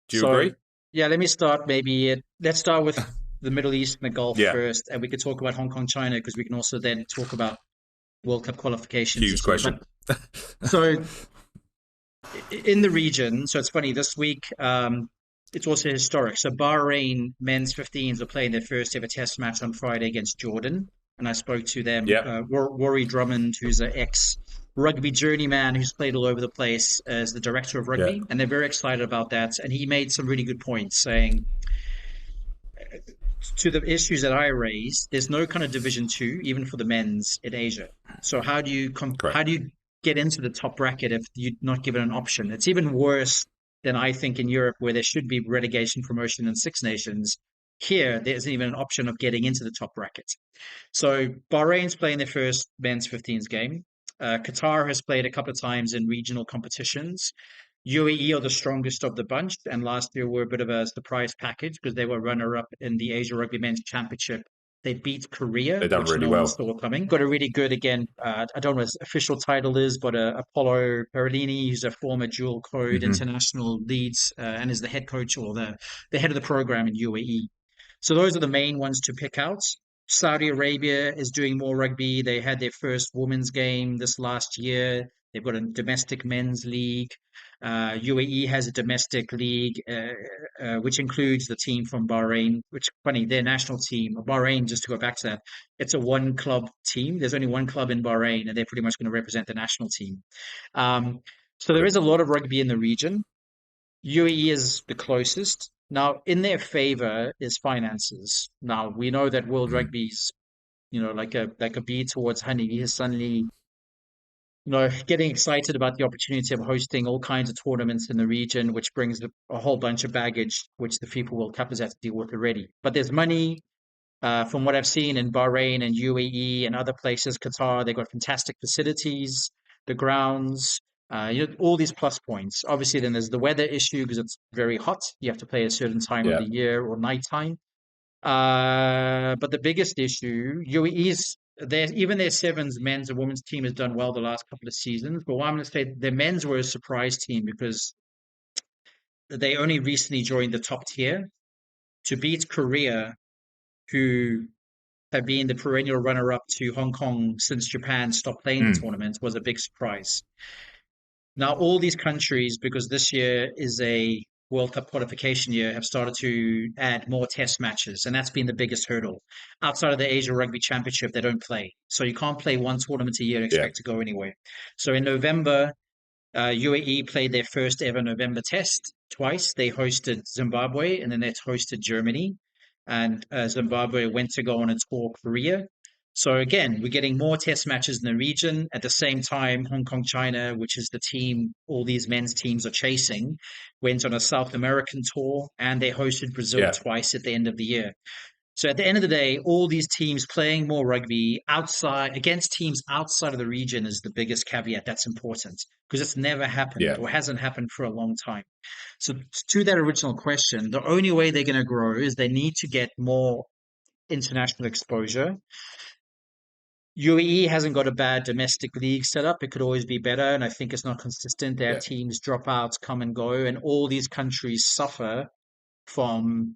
Do you So, agree? yeah, let me start let's start with the Middle East and the Gulf Yeah. first, and we could talk about Hong Kong, China, because we can also then talk about World Cup qualifications Huge this year. question. So in the region, so it's funny, this week, it's also historic. So Bahrain men's 15s are playing their first ever test match on Friday against Jordan. And I spoke to them, Yeah. Rory Drummond, who's an ex rugby journeyman who's played all over the place as the director of Yeah. rugby. And they're very excited about that. And he made some really good points saying, to the issues that I raised, there's no kind of Division Two, even for the men's in Asia. So how Correct. do you get into the top bracket if you're not given an option? It's even worse than I think in Europe, where there should be relegation, promotion, and Six Nations. Here, there isn't even an option of getting into the top bracket. So Bahrain's playing their first men's 15s game. Qatar has played a couple of times in regional competitions. UAE are the strongest of the bunch, and last year were a bit of a surprise package because they were runner-up in the Asia Rugby Men's Championship. They beat Korea, They've done which really no one well. saw coming. Got a really good, again, I don't know what his official title is, but Apollo Perolini, who's a former dual code Hmm. international leads and is the head coach or the head of the program in UAE. So those are the main ones to pick out. Saudi Arabia is doing more rugby. They had their first women's game this last year. They've got a domestic men's league. UAE has a domestic league, which includes the team from Bahrain, which funny, their national team, Bahrain, just to go back to that, it's a one club team. There's only one club in Bahrain, and they're pretty much going to represent the national team. Um, so there is Brilliant. a lot of rugby in the region. UAE is the closest. Now, in their favor is finances. Now, we know that World Mm. Rugby's, like a bee towards honey is suddenly, getting excited about the opportunity of hosting all kinds of tournaments in the region, which brings a whole bunch of baggage, which the FIFA World Cup has had to deal with already. But there's money, from what I've seen in Bahrain and UAE and other places, Qatar, they've got fantastic facilities, the grounds, all these plus points. Obviously, then there's the weather issue because it's very hot. You have to play a certain time of Yeah. the year or nighttime. But the biggest issue, UAE's even their sevens, men's and women's team has done well the last couple of seasons. But what I'm going to say, their men's were a surprise team because they only recently joined the top tier to beat Korea, who have been the perennial runner-up to Hong Kong since Japan stopped playing the Mm. tournament was a big surprise. Now, all these countries, because this year is a World Cup qualification year, have started to add more test matches, and that's been the biggest hurdle. Outside of the Asia Rugby Championship, they don't play. So you can't play one tournament a year and Yeah. expect to go anywhere. So in November, UAE played their first ever November test twice. They hosted Zimbabwe and then they hosted Germany. And Zimbabwe went to go on and tour Korea. So again, we're getting more test matches in the region. At the same time, Hong Kong, China, which is the team all these men's teams are chasing, went on a South American tour and they hosted Brazil Yeah. twice at the end of the year. So at the end of the day, all these teams playing more rugby outside against teams outside of the region is the biggest caveat that's important because it's never happened Yeah. or hasn't happened for a long time. So to that original question, the only way they're going to grow is they need to get more international exposure. UAE hasn't got a bad domestic league set up. It could always be better, and I think it's not consistent. Their Yeah. teams drop out, come and go, and all these countries suffer from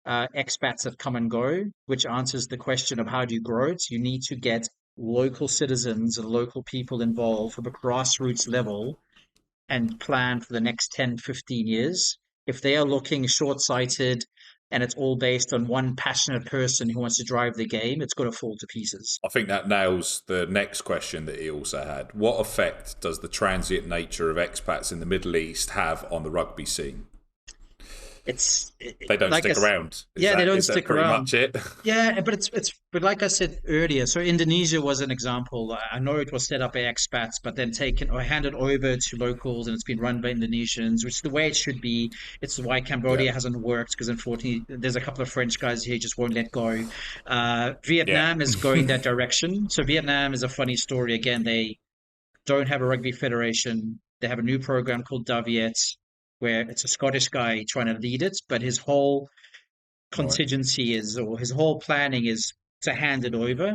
expats that come and go, which answers the question of how do you grow it. You need to get local citizens and local people involved from a grassroots level and plan for the next 10, 15 years. If they are looking short-sighted and it's all based on one passionate person who wants to drive the game, it's going to fall to pieces. I think that nails the next question that he also had. What effect does the transient nature of expats in the Middle East have on the rugby scene? They don't like stick around. yeah, they don't Is that stick pretty around. much it? Yeah, but but like I said earlier, so Indonesia was an example. I know it was set up by expats, but then taken or handed over to locals, and it's been run by Indonesians, which is the way it should be. It's why Yeah, Cambodia hasn't worked because unfortunately there's a couple of French guys here who just won't let go. yeah, Vietnam is going that direction. So Vietnam is a funny story. Again, they don't have a rugby federation. They have a new program called Daviet, where it's a Scottish guy trying to lead it, but his whole right. contingency is, or his whole planning is to hand it over.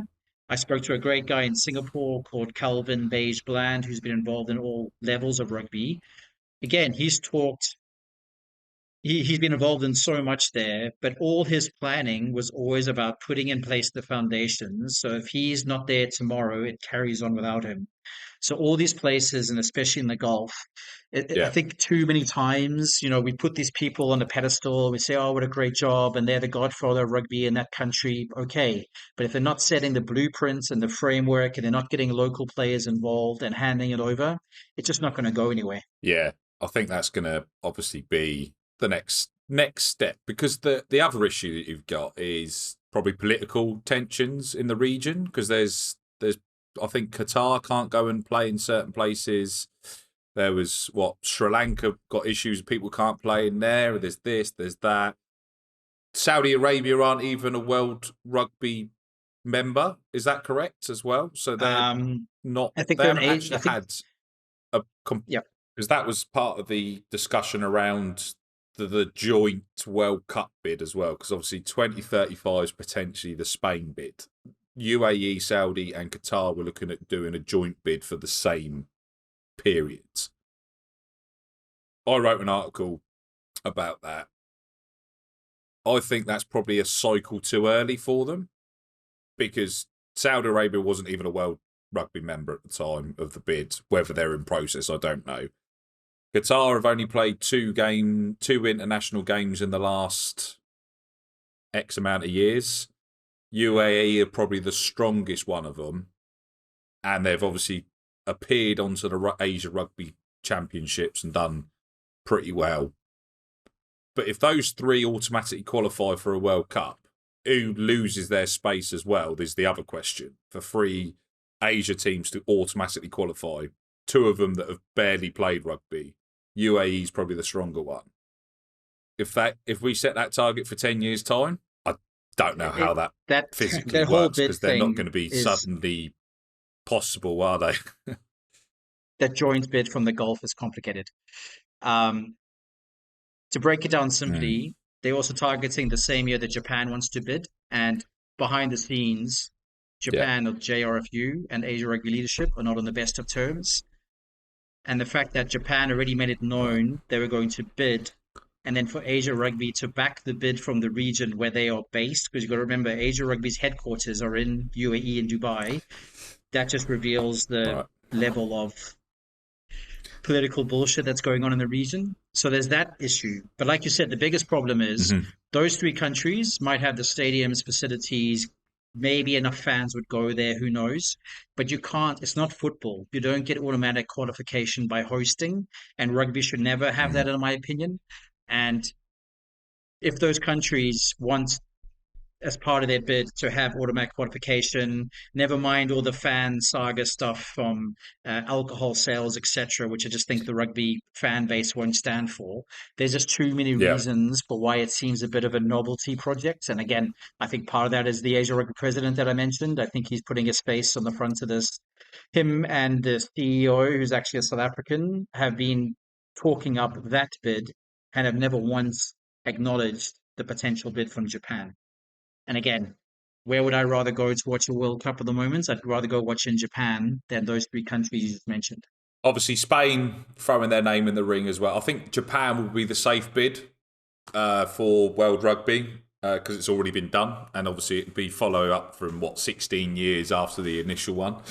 I spoke to a great guy in Singapore called Calvin Beige Bland, who's been involved in all levels of rugby. Again, he's been involved in so much there, but all his planning was always about putting in place the foundations. So if he's not there tomorrow, it carries on without him. So all these places, and especially in the Gulf, I Yeah, think too many times, we put these people on a pedestal. We say, "Oh, what a great job!" and they're the godfather of rugby in that country. Okay, but if they're not setting the blueprints and the framework, and they're not getting local players involved and handing it over, it's just not going to go anywhere. yeah. I think that's going to obviously be the next step, because the other issue that you've got is probably political tensions in the region, because there's I think Qatar can't go and play in certain places. There was Sri Lanka got issues, people can't play in there. There's this, there's that. Saudi Arabia aren't even a World Rugby member. Is that correct as well? So they're Um, not. I think They they're an haven't age. I actually think, had a yeah. because that was part of the discussion around the joint World Cup bid as well. Because obviously 2035 is potentially the Spain bid. UAE, Saudi, and Qatar were looking at doing a joint bid for the same periods. I wrote an article about that. I think that's probably a cycle too early for them, because Saudi Arabia wasn't even a World Rugby member at the time of the bid. Whether they're in process, I don't know. Qatar have only played two international games in the last X amount of years. UAE are probably the strongest one of them, and they've obviously appeared onto the Asia Rugby Championships and done pretty well. But if those three automatically qualify for a World Cup, who loses their space as well is the other question. For three Asia teams to automatically qualify, two of them that have barely played rugby, UAE is probably the stronger one. If we set that target for 10 years' time, I don't know how that That physically that whole works, bid because they're not thing going to be is suddenly possible, are they? that joint bid from the Gulf is complicated. Um, to break it down Mm. simply, they're also targeting the same year that Japan wants to bid, and behind the scenes, Yeah. Japan or JRFU and Asia Rugby leadership are not on the best of terms. And the fact that Japan already made it Right. known they were going to bid, and then for Asia Rugby to back the bid from the region where they are based, because you've got to remember Asia Rugby's headquarters are in UAE and Dubai, that just reveals the Right. level of political bullshit that's going on in the region. So there's that issue. But like you said, the biggest problem is Mm-hmm. those three countries might have the stadiums, facilities, maybe enough fans would go there, who knows? But you can't, it's not football. You don't get automatic qualification by hosting, and rugby should never have Mm. that, in my opinion. And if those countries want, as part of their bid, to have automatic qualification. Never mind all the fan saga stuff from alcohol sales, etc., which I just think the rugby fan base won't stand for. There's just too many Yeah. reasons for why it seems a bit of a novelty project. And again, I think part of that is the Asia Rugby president that I mentioned. I think he's putting his face on the front of this. Him and the CEO, who's actually a South African, have been talking up that bid and have never once acknowledged the potential bid from Japan. And again, where would I rather go to watch a World Cup at the moment? I'd rather go watch in Japan than those three countries you just mentioned. Obviously, Spain throwing their name in the ring as well. I think Japan will be the safe bid for World Rugby, because it's already been done, and obviously it'd be follow up from 16 years after the initial one.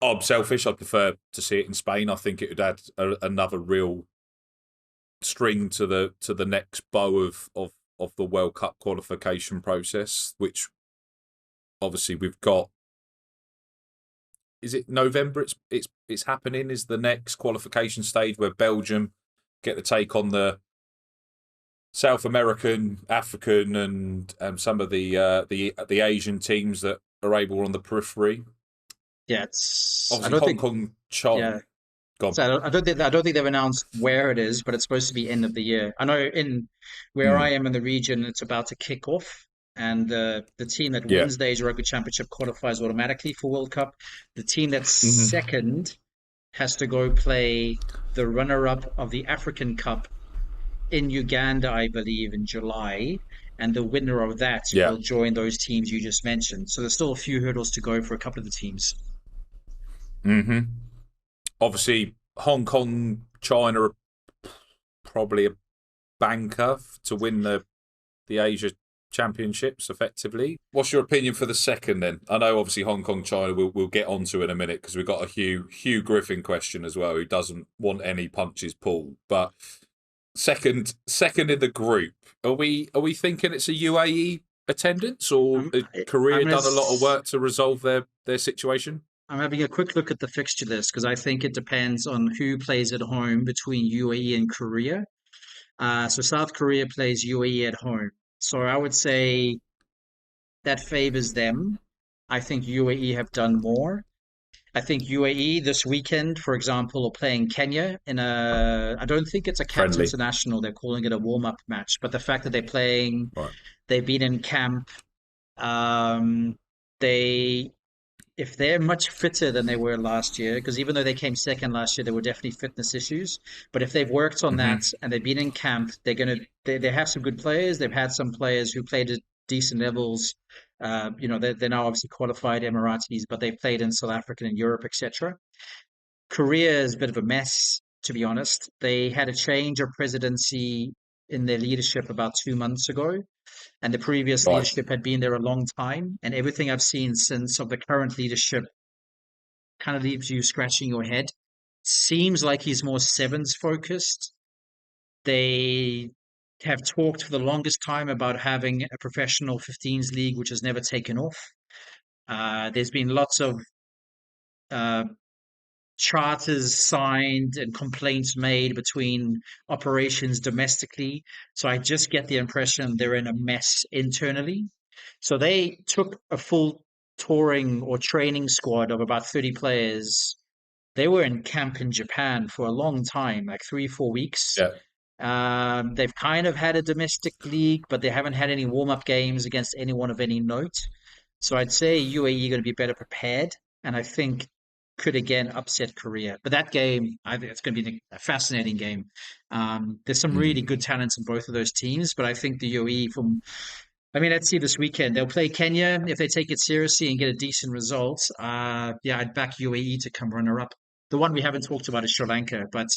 I'm selfish. I'd prefer to see it in Spain. I think it would add another real string to the next bow of the World Cup qualification process, which obviously we've got. Is it November? It's happening. Is the next qualification stage where Belgium get to take on the South American, African, and some of the Asian teams that are able on the periphery. Yeah, it's I Obviously, don't Hong think Kong, China. yeah. Gone. So I don't think they've announced where it is, but it's supposed to be end of the year. I know in where I Mm. am in the region, it's about to kick off, and the team that Yeah. wins the Asia Rugby Championship qualifies automatically for World Cup. The team that's Hmm. second has to go play the runner-up of the African Cup in Uganda, I believe, in July. And the winner of that Yeah. will join those teams you just mentioned. So there's still a few hurdles to go for a couple of the teams. Hmm. Obviously, Hong Kong, China are probably a banker to win the Asia Championships effectively. What's your opinion for the second then? I know obviously Hong Kong, China we'll get onto in a minute because we've got a Hugh Griffin question as well who doesn't want any punches pulled. But second in the group, are we thinking it's a UAE attendance or Korea I'm gonna done a lot of work to resolve their situation? I'm having a quick look at the fixture list because I think it depends on who plays at home between UAE and Korea. So South Korea plays UAE at home. So I would say that favors them. I think UAE have done more. I think UAE this weekend, for example, are playing Kenya I don't think it's a capped Friendly. international. They're calling it a warm-up match. But the fact that Right. they've been in camp, um, they if they're much fitter than they were last year, because even though they came second last year, there were definitely fitness issues. But if they've worked on that Hmm. and they've been in camp, they have some good players. They've had some players who played at decent levels. They're now obviously qualified Emiratis, but they've played in South Africa and Europe, etc. Korea is a bit of a mess, to be honest. They had a change of presidency in their leadership about 2 months ago, and the previous Right. leadership had been there a long time. And everything I've seen since of the current leadership kind of leaves you scratching your head. Seems like he's more sevens focused. They have talked for the longest time about having a professional 15s league, which has never taken off. There's been lots of uh, charters signed and complaints made between operations domestically. So I just get the impression they're in a mess internally. So they took a full touring or training squad of about 30 players. They were in camp in Japan for a long time, like 3, 4 weeks. Yeah. They've kind of had a domestic league, but they haven't had any warm-up games against anyone of any note. So I'd say UAE are going to be better prepared, and I think could again upset Korea. But that game, I think it's going to be a fascinating game. There's some really Mm. good talents in both of those teams, but I think the UAE let's see this weekend. They'll play Kenya if they take it seriously and get a decent result. Yeah, I'd back UAE to come runner up. The one we haven't talked about is Sri Lanka, but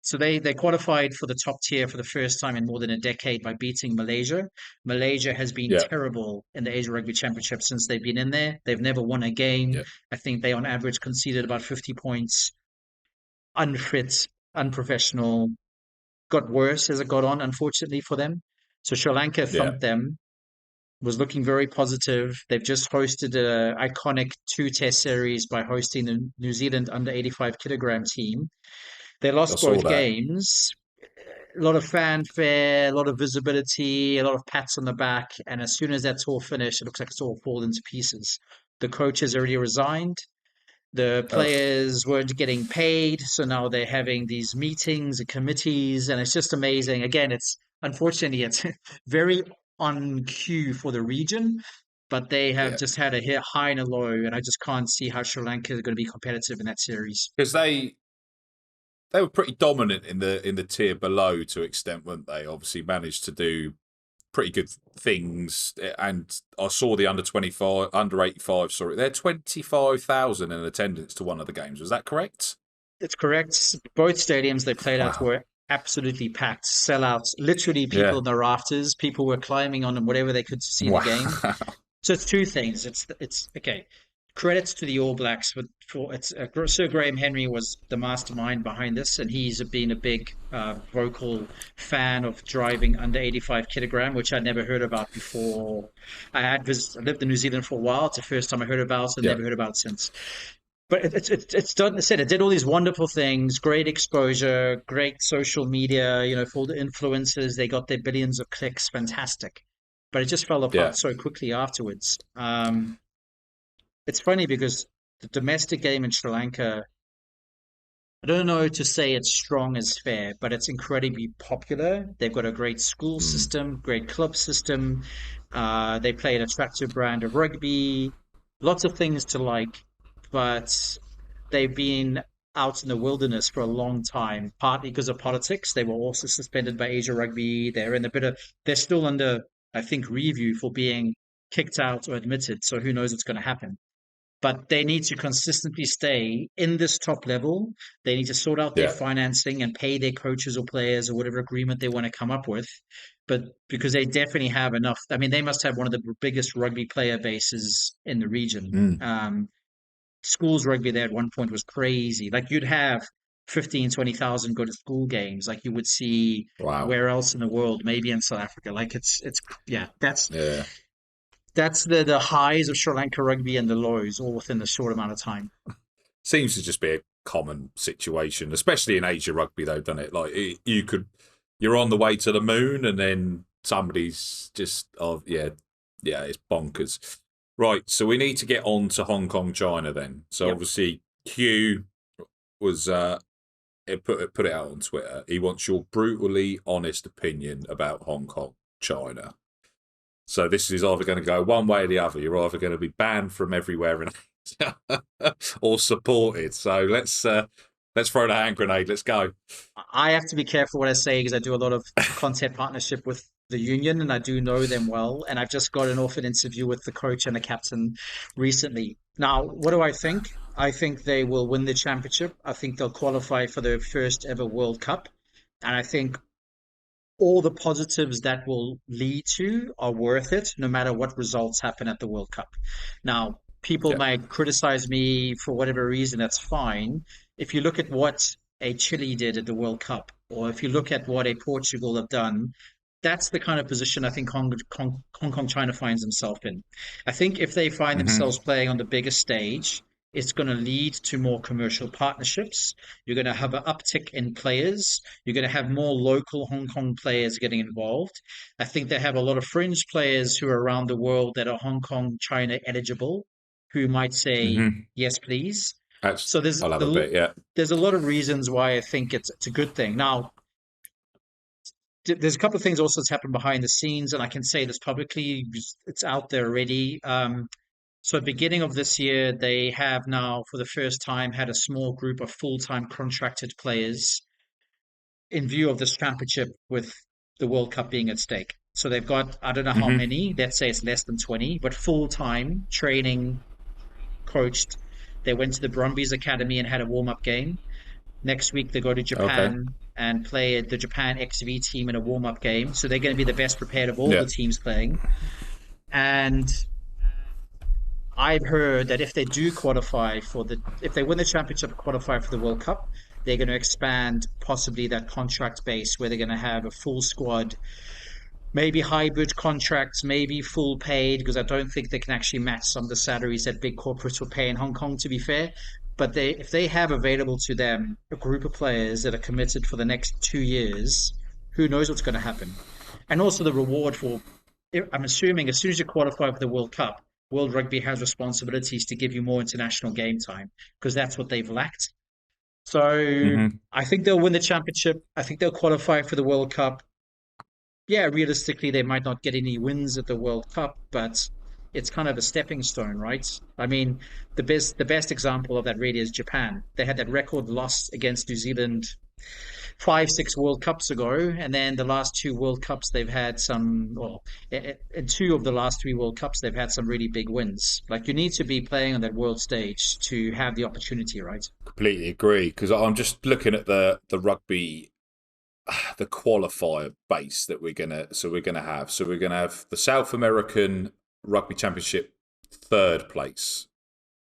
so they qualified for the top tier for the first time in more than a decade by beating Malaysia. Malaysia has been Yeah. terrible in the Asia Rugby Championship since they've been in there. They've never won a game. Yeah. I think they on average conceded about 50 points. Unfit, unprofessional. Got worse as it got on, unfortunately for them. So Sri Lanka Yeah. thumped them, was looking very positive. They've just hosted a iconic two-test series by hosting the New Zealand under 85 kilogram team. They I lost saw both that. games. A lot of fanfare, a lot of visibility, a lot of pats on the back. And as soon as that's all finished, it looks like it's all fallen to pieces. The coach has already resigned. The Ugh. players weren't getting paid, so now they're having these meetings and committees, and it's just amazing. Again, it's unfortunately it's very on cue for the region, but they have Yeah. just had a hit high and a low, and I just can't see how Sri Lanka is going to be competitive in that series. Because they were pretty dominant in the tier below to extent, weren't they? Obviously managed to do pretty good things, and I saw the under 25, under 85. Sorry, they're 25,000 in attendance to one of the games. Was that correct? It's correct. Both stadiums they played at Wow. were absolutely packed, sellouts. Literally, people Yeah. in the rafters. People were climbing on whatever they could to see the Wow. game. So it's two things. It's okay. Credits to the All Blacks for it's Sir Graham Henry was the mastermind behind this, and he's been a big vocal fan of driving under 85 kilogram, which I'd never heard about before. I lived in New Zealand for a while. It's the first time I heard about it, and Yeah. never heard about it since. but it's done. I said it did all these wonderful things, great exposure, great social media. For all the influencers, they got their billions of clicks, fantastic. But it just fell Yeah. apart so quickly afterwards. It's funny because the domestic game in Sri Lanka, I don't know to say it's strong as fair, but it's incredibly popular. They've got a great school Mm. system, great club system. They play an attractive brand of rugby, lots of things to like, but they've been out in the wilderness for a long time, partly because of politics. They were also suspended by Asia Rugby. They're still under, I think, review for being kicked out or admitted. So who knows what's going to happen? But they need to consistently stay in this top level. They need to sort out their Yeah. financing and pay their coaches or players or whatever agreement they want to come up with. But because they definitely have enough, I mean, they must have one of the biggest rugby player bases in the region. Mm. Schools rugby there at one point was crazy. Like you'd have 15, 20,000 go to school games, like you would see Wow. where else in the world, maybe in South Africa. Like yeah, Yeah. that's the highs of Sri Lanka rugby and the lows all within a short amount of time. Seems to just be a common situation, especially in Asia rugby, though, doesn't it? Like you're on the way to the moon, and then somebody's just, oh yeah, yeah, it's bonkers. Right, so we need to get on to Hong Kong, China then. So Yep. obviously, Q was put it out on Twitter. He wants your brutally honest opinion about Hong Kong, China. So this is either going to go one way or the other. You're either going to be banned from everywhere in or supported. So let's throw the hand grenade. Let's go. I have to be careful what I say because I do a lot of content partnership with the union and I do know them well. And I've just gotten off an interview with the coach and the captain recently. Now, what do I think? I think they will win the championship. I think they'll qualify for their first ever World Cup. And I think all the positives that will lead to are worth it, no matter what results happen at the World Cup. Now, people Yeah. might criticize me for whatever reason, that's fine. If you look at what a Chile did at the World Cup, or if you look at what a Portugal have done, that's the kind of position I think Hong Kong China finds themselves in. I think if they find Hmm. themselves playing on the biggest stage, it's going to lead to more commercial partnerships. You're going to have an uptick in players. You're going to have more local Hong Kong players getting involved. I think they have a lot of fringe players who are around the world that are Hong Kong, China eligible, who might say, Hmm. yes, please. That's, So I'll have a bit. Yeah. there's a lot of reasons why I think it's a good thing. Now, there's a couple of things also that's happened behind the scenes, and I can say this publicly. It's out there already. So at the beginning of this year, they have now, for the first time, had a small group of full-time contracted players in view of this championship with the World Cup being at stake. So they've got, I don't know how Hmm. many, let's say it's less than 20, but full-time training, coached. They went to the Brumbies Academy and had a warm-up game. Next week, they go to Okay. Japan and play the Japan XV team in a warm-up game. So they're going to be the best prepared of all Yeah. the teams playing. And I've heard that if they do qualify if they win the championship, qualify for the World Cup, they're going to expand possibly that contract base where they're going to have a full squad, maybe hybrid contracts, maybe full paid, because I don't think they can actually match some of the salaries that big corporates will pay in Hong Kong, to be fair. But if they have available to them a group of players that are committed for the next 2 years, who knows what's going to happen? And also the reward for, I'm assuming as soon as you qualify for the World Cup, World Rugby has responsibilities to give you more international game time because that's what they've lacked. So Hmm. I think they'll win the championship. I think they'll qualify for the World Cup. Yeah, realistically, they might not get any wins at the World Cup, but it's kind of a stepping stone, right? I mean, the best example of that really is Japan. They had that record loss against New Zealand 5, 6 World Cups ago, and then the last two World Cups they've had some. Well, in two of the last three World Cups they've had some really big wins. Like you need to be playing on that world stage to have the opportunity, right? Completely agree. Because I'm just looking at the rugby, the qualifier base that we're gonna have. So we're gonna have the South American Rugby Championship third place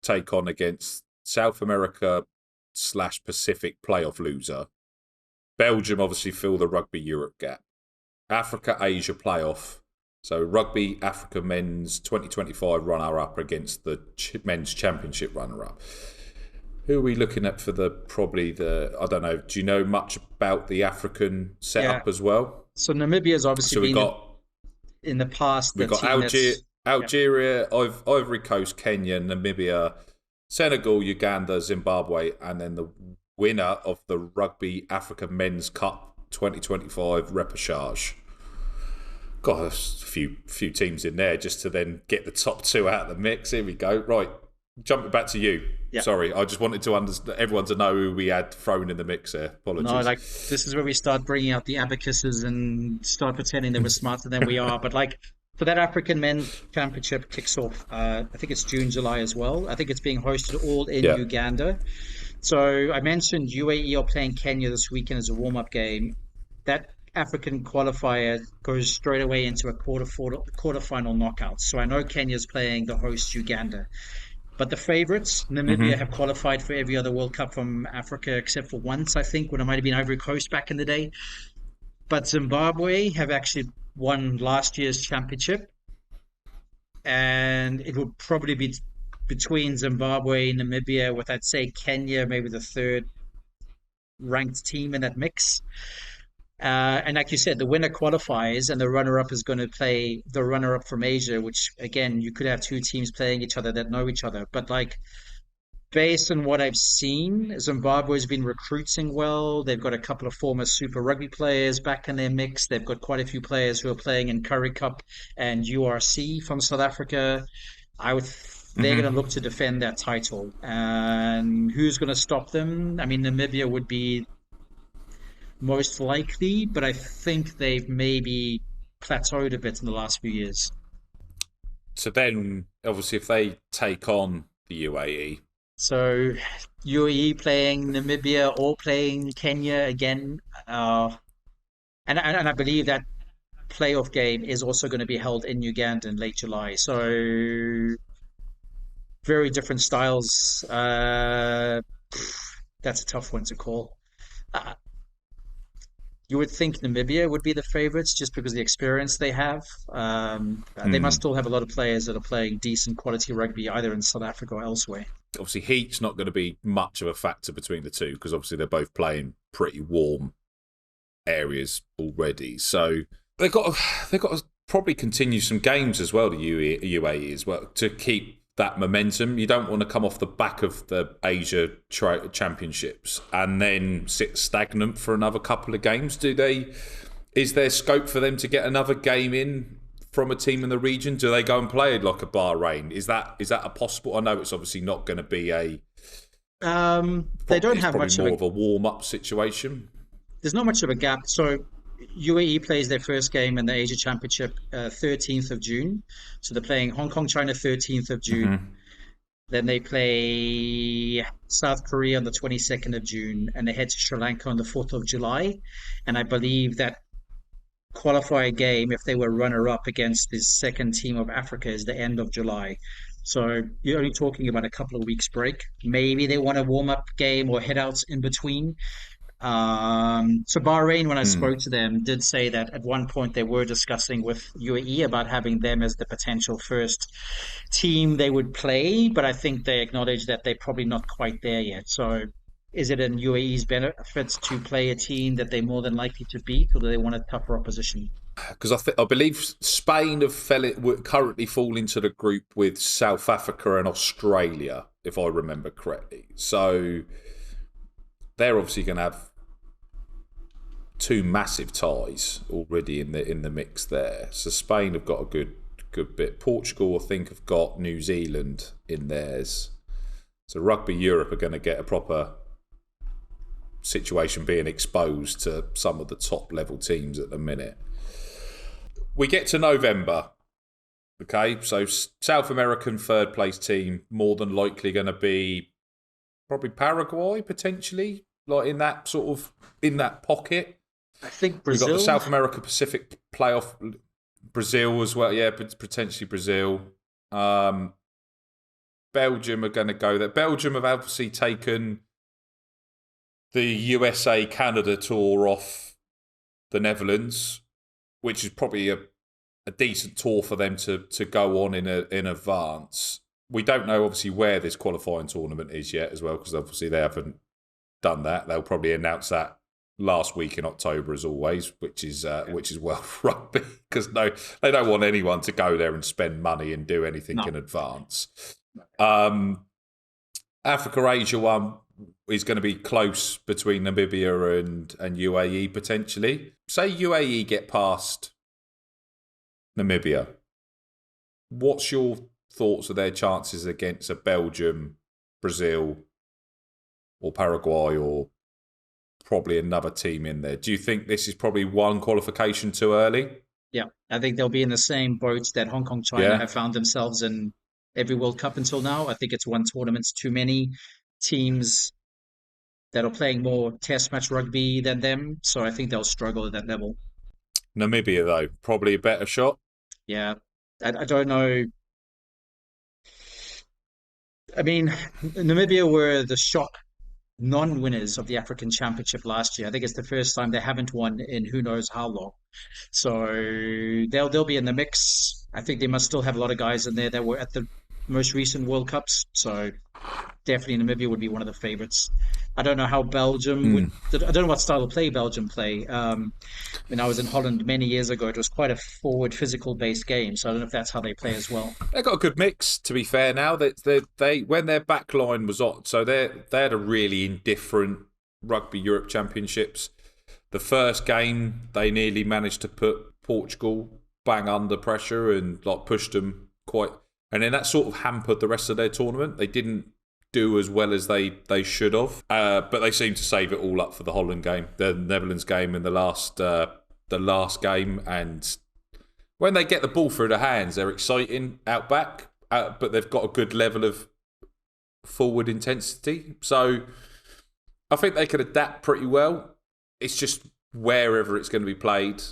take on against South America slash Pacific playoff loser. Belgium obviously fill the Rugby Europe gap. Africa Asia playoff. So Rugby Africa men's 2025 runner up against the men's championship runner up. Who are we looking at for I don't know, do you know much about the African Yeah. setup as well? So Namibia's obviously So we been got in the past we the got team that's yeah. Algeria, Ivory Coast, Kenya, Namibia, Senegal, Uganda, Zimbabwe, and then the winner of the Rugby Africa Men's Cup 2025 repechage. Got a few teams in there just to then get the top two out of the mix. Here we go. Right, jumping back to you. Yeah. Sorry, I just wanted to everyone to know who we had thrown in the mix there. No, Apologies. like this is where we start bringing out the abacuses and start pretending that we're smarter than we are. But like for that African Men Championship kicks off, I think it's June, July as well. I think it's being hosted all in Yeah. Uganda. So I mentioned UAE are playing Kenya this weekend as a warm-up game. That African qualifier goes straight away into a quarterfinal knockout. So I know Kenya's playing the host Uganda. But the favourites, Namibia, have qualified for every other World Cup from Africa except for once, I think, when it might have been Ivory Coast back in the day. But Zimbabwe have actually won last year's championship. And it would probably be between Zimbabwe and Namibia, with, I'd say, Kenya, maybe the third ranked team in that mix. And like you said, the winner qualifies, and the runner-up is going to play the runner-up from Asia, which, again, you could have two teams playing each other that know each other. But like, based on what I've seen, Zimbabwe's been recruiting well. They've got a couple of former Super Rugby players back in their mix. They've got quite a few players who are playing in Currie Cup and URC from South Africa. They're going to look to defend that title. And who's going to stop them? I mean, Namibia would be most likely, but I think they've maybe plateaued a bit in the last few years. So then, obviously, if they take on the UAE, so UAE playing Namibia or playing Kenya again, and I believe that playoff game is also going to be held in Uganda in late July. So very different styles. That's a tough one to call. Uh, You would think Namibia would be the favorites just because of the experience they have. They must still have a lot of players that are playing decent quality rugby either in South Africa or elsewhere. obviously heat's not going to be much of a factor between the two because obviously they're both playing pretty warm areas already. So they've got to probably continue some games as well, the UAE as well, to keep that momentum. You don't want to come off the back of the Asia Championships and then sit stagnant for another couple of games. Is there scope for them to get another game in from a team in the region? Do they go and play like a Bahrain? Is that a possible? I know it's obviously not going to be a. They don't have much of a warm-up situation. There's not much of a gap. So UAE plays their first game in the Asia Championship 13th of June. So they're playing Hong Kong, China 13th of June. Mm-hmm. Then they play South Korea on the 22nd of June, and they head to Sri Lanka on the 4th of July. And I believe that qualifier game, if they were runner-up against the second team of Africa, is the end of July. So you're only talking about a couple of weeks break. Maybe they want a warm-up game or head-outs in between. So Bahrain, when I spoke to them, did say that at one point they were discussing with UAE about having them as the potential first team they would play, but I think they acknowledge that they're probably not quite there yet. So is it in UAE's benefits to play a team that they're more than likely to beat, or do they want a tougher opposition? Because I believe Spain currently fall into the group with South Africa and Australia, if I remember correctly. So they're obviously going to have two massive ties already in the mix there. So Spain have got a good bit. Portugal, I think, have got New Zealand in theirs. So Rugby Europe are going to get a proper situation being exposed to some of the top level teams at the minute. We get to November. Okay, so South American third place team more than likely going to be probably Paraguay, potentially, like in that pocket. I think Brazil. We've got the South America Pacific playoff, Brazil as well. Yeah, potentially Brazil. Belgium are going to go there. Belgium have obviously taken the USA Canada tour off the Netherlands, which is probably a decent tour for them to go on in advance. we don't know obviously where this qualifying tournament is yet as well, because obviously they haven't done that. They'll probably announce that last week in October as always, which is World Rugby, because no, they don't want anyone to go there and spend money and do anything No. in advance. Africa Asia one is going to be close between Namibia and UAE potentially. Say UAE get past Namibia. What's your thoughts of their chances against a Belgium, Brazil, or Paraguay, or probably another team in there? Do you think this is probably one qualification too early? Yeah, I think they'll be in the same boat that Hong Kong, China Yeah. have found themselves in every World Cup until now. I think it's one tournament's too many teams that are playing more test match rugby than them. So I think they'll struggle at that level. Namibia, though, probably a better shot. Yeah, I don't know. I mean, Namibia were the shock non-winners of the African Championship last year. I think it's the first time they haven't won in who knows how long. So they'll be in the mix. I think they must still have a lot of guys in there that were at the most recent World Cups. So definitely Namibia would be one of the favorites. I don't know how Belgium would. I don't know what style of play Belgium play. When I was in Holland many years ago, it was quite a forward, physical-based game. So I don't know if that's how they play as well. They got a good mix. To be fair, now that they when their back line was on, so they had a really indifferent Rugby Europe Championships. The first game, they nearly managed to put Portugal bang under pressure and like pushed them quite, and then that sort of hampered the rest of their tournament. They didn't do as well as they should have, but they seemed to save it all up for the Holland game, the Netherlands game, in the last game. And when they get the ball through their hands, they're exciting out back, but they've got a good level of forward intensity. So I think they could adapt pretty well. It's just wherever it's going to be played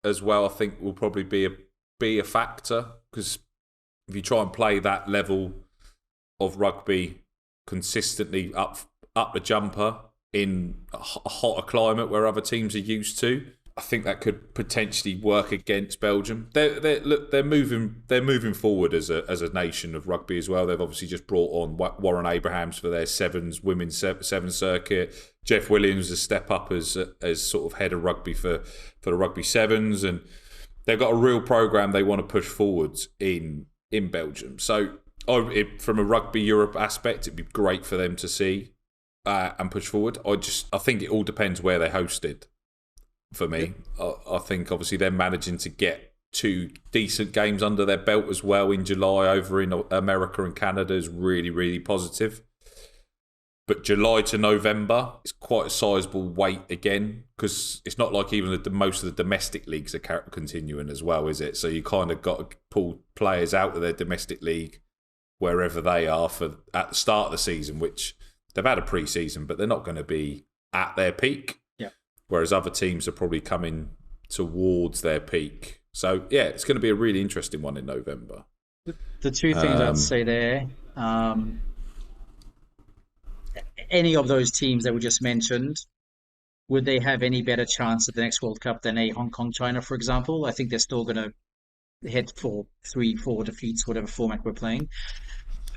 as well, I think will probably be a factor, because if you try and play that level of rugby consistently up the jumper in a hotter climate where other teams are used to, I think that could potentially work against Belgium. They're moving forward as a nation of rugby as well. They've obviously just brought on Warren Abrahams for their women's sevens circuit. Jeff Williams has stepped up as sort of head of rugby for the rugby sevens, and they've got a real program they want to push forwards in Belgium. So from a Rugby Europe aspect, it'd be great for them to see and push forward. I think it all depends where they're hosted. For me, I think obviously they're managing to get 2 decent games under their belt as well in July over in America and Canada is really, really positive. But July to November is quite a sizable wait again, because it's not like even most of the domestic leagues are continuing as well, is it? So you kind of got to pull players out of their domestic league wherever they are at the start of the season, which they've had a pre-season, but they're not going to be at their peak. Whereas other teams are probably coming towards their peak. So, yeah, it's going to be a really interesting one in November. The two things I'd say there, any of those teams that we just mentioned, would they have any better chance at the next World Cup than a Hong Kong, China, for example? I think they're still going to head for 3-4 defeats, whatever format we're playing.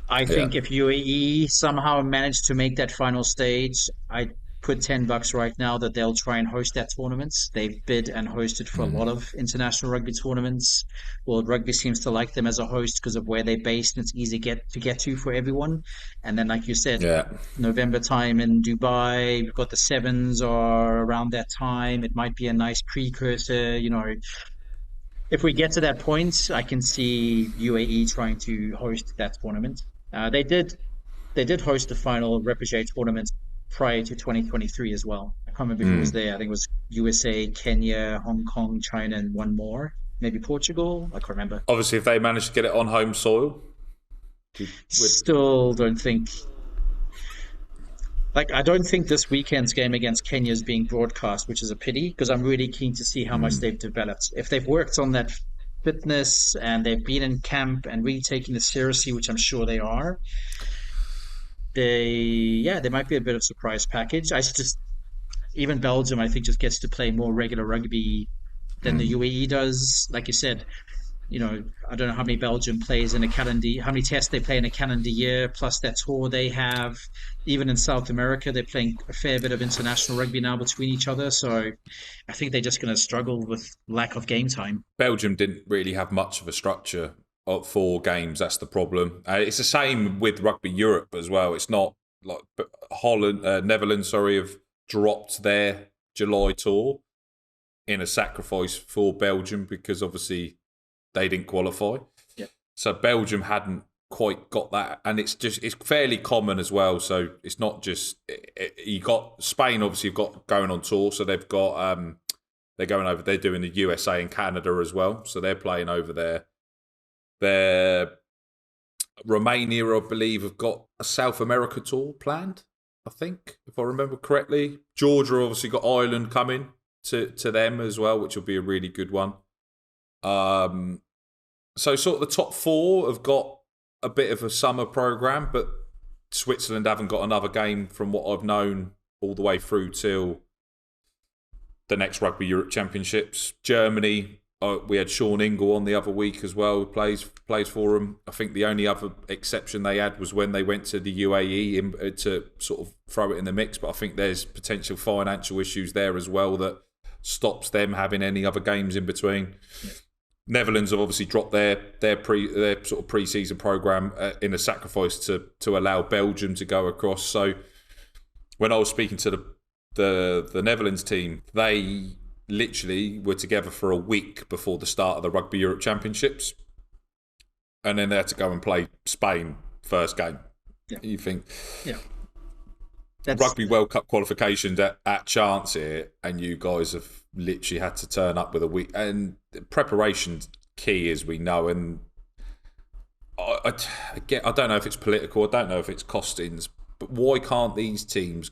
I think if UAE somehow managed to make that final stage, I'd put $10 right now that they'll try and host that tournament. They've bid and hosted for a lot of international rugby tournaments. World Rugby seems to like them as a host because of where they're based, and it's easy to get to for everyone. And then, like you said, November time in Dubai, we've got the sevens are around that time. It might be a nice precursor. If we get to that point, I can see UAE trying to host that tournament. They did host the final Repugate tournament prior to 2023 as well. I can't remember who was there. I think it was USA, Kenya, Hong Kong, China, and one more. Maybe Portugal. I can't remember. Obviously, if they manage to get it on home soil. Still don't think... I don't think this weekend's game against Kenya is being broadcast, which is a pity, because I'm really keen to see how much they've developed. If they've worked on that fitness and they've been in camp and really taking this seriously, which I'm sure they are, there might be a bit of surprise package. Even Belgium, I think, just gets to play more regular rugby than the UAE does. Like you said, I don't know how many Belgium plays in a calendar, how many tests they play in a calendar year, plus that tour they have. Even in South America, they're playing a fair bit of international rugby now between each other. So I think they're just going to struggle with lack of game time. Belgium didn't really have much of a structure for games. That's the problem. It's the same with Rugby Europe as well. It's not like Netherlands, have dropped their July tour in a sacrifice for Belgium because obviously they didn't qualify. Yeah. So Belgium hadn't quite got that, and it's fairly common as well. So it's not just you got Spain obviously got going on tour, so they've got they're going over. They're doing the USA and Canada as well, so they're playing over there. They're Romania, I believe, have got a South America tour planned. I think, if I remember correctly, Georgia obviously got Ireland coming to them as well, which will be a really good one. So sort of the top four have got a bit of a summer program, but Switzerland haven't got another game from what I've known all the way through till the next Rugby Europe Championships. Germany, we had Sean Ingle on the other week as well, who plays for them. I think the only other exception they had was when they went to the UAE to sort of throw it in the mix, but I think there's potential financial issues there as well that stops them having any other games in between. Yeah. Netherlands have obviously dropped their sort of pre-season program in a sacrifice to allow Belgium to go across. So when I was speaking to the Netherlands team, they literally were together for a week before the start of the Rugby Europe Championships, and then they had to go and play Spain first game. Yeah. You think, yeah, Rugby World Cup qualifications at chance here, and you guys have literally had to turn up with a week. And preparation's key, as we know. And I don't know if it's political, I don't know if it's costings, but why can't these teams,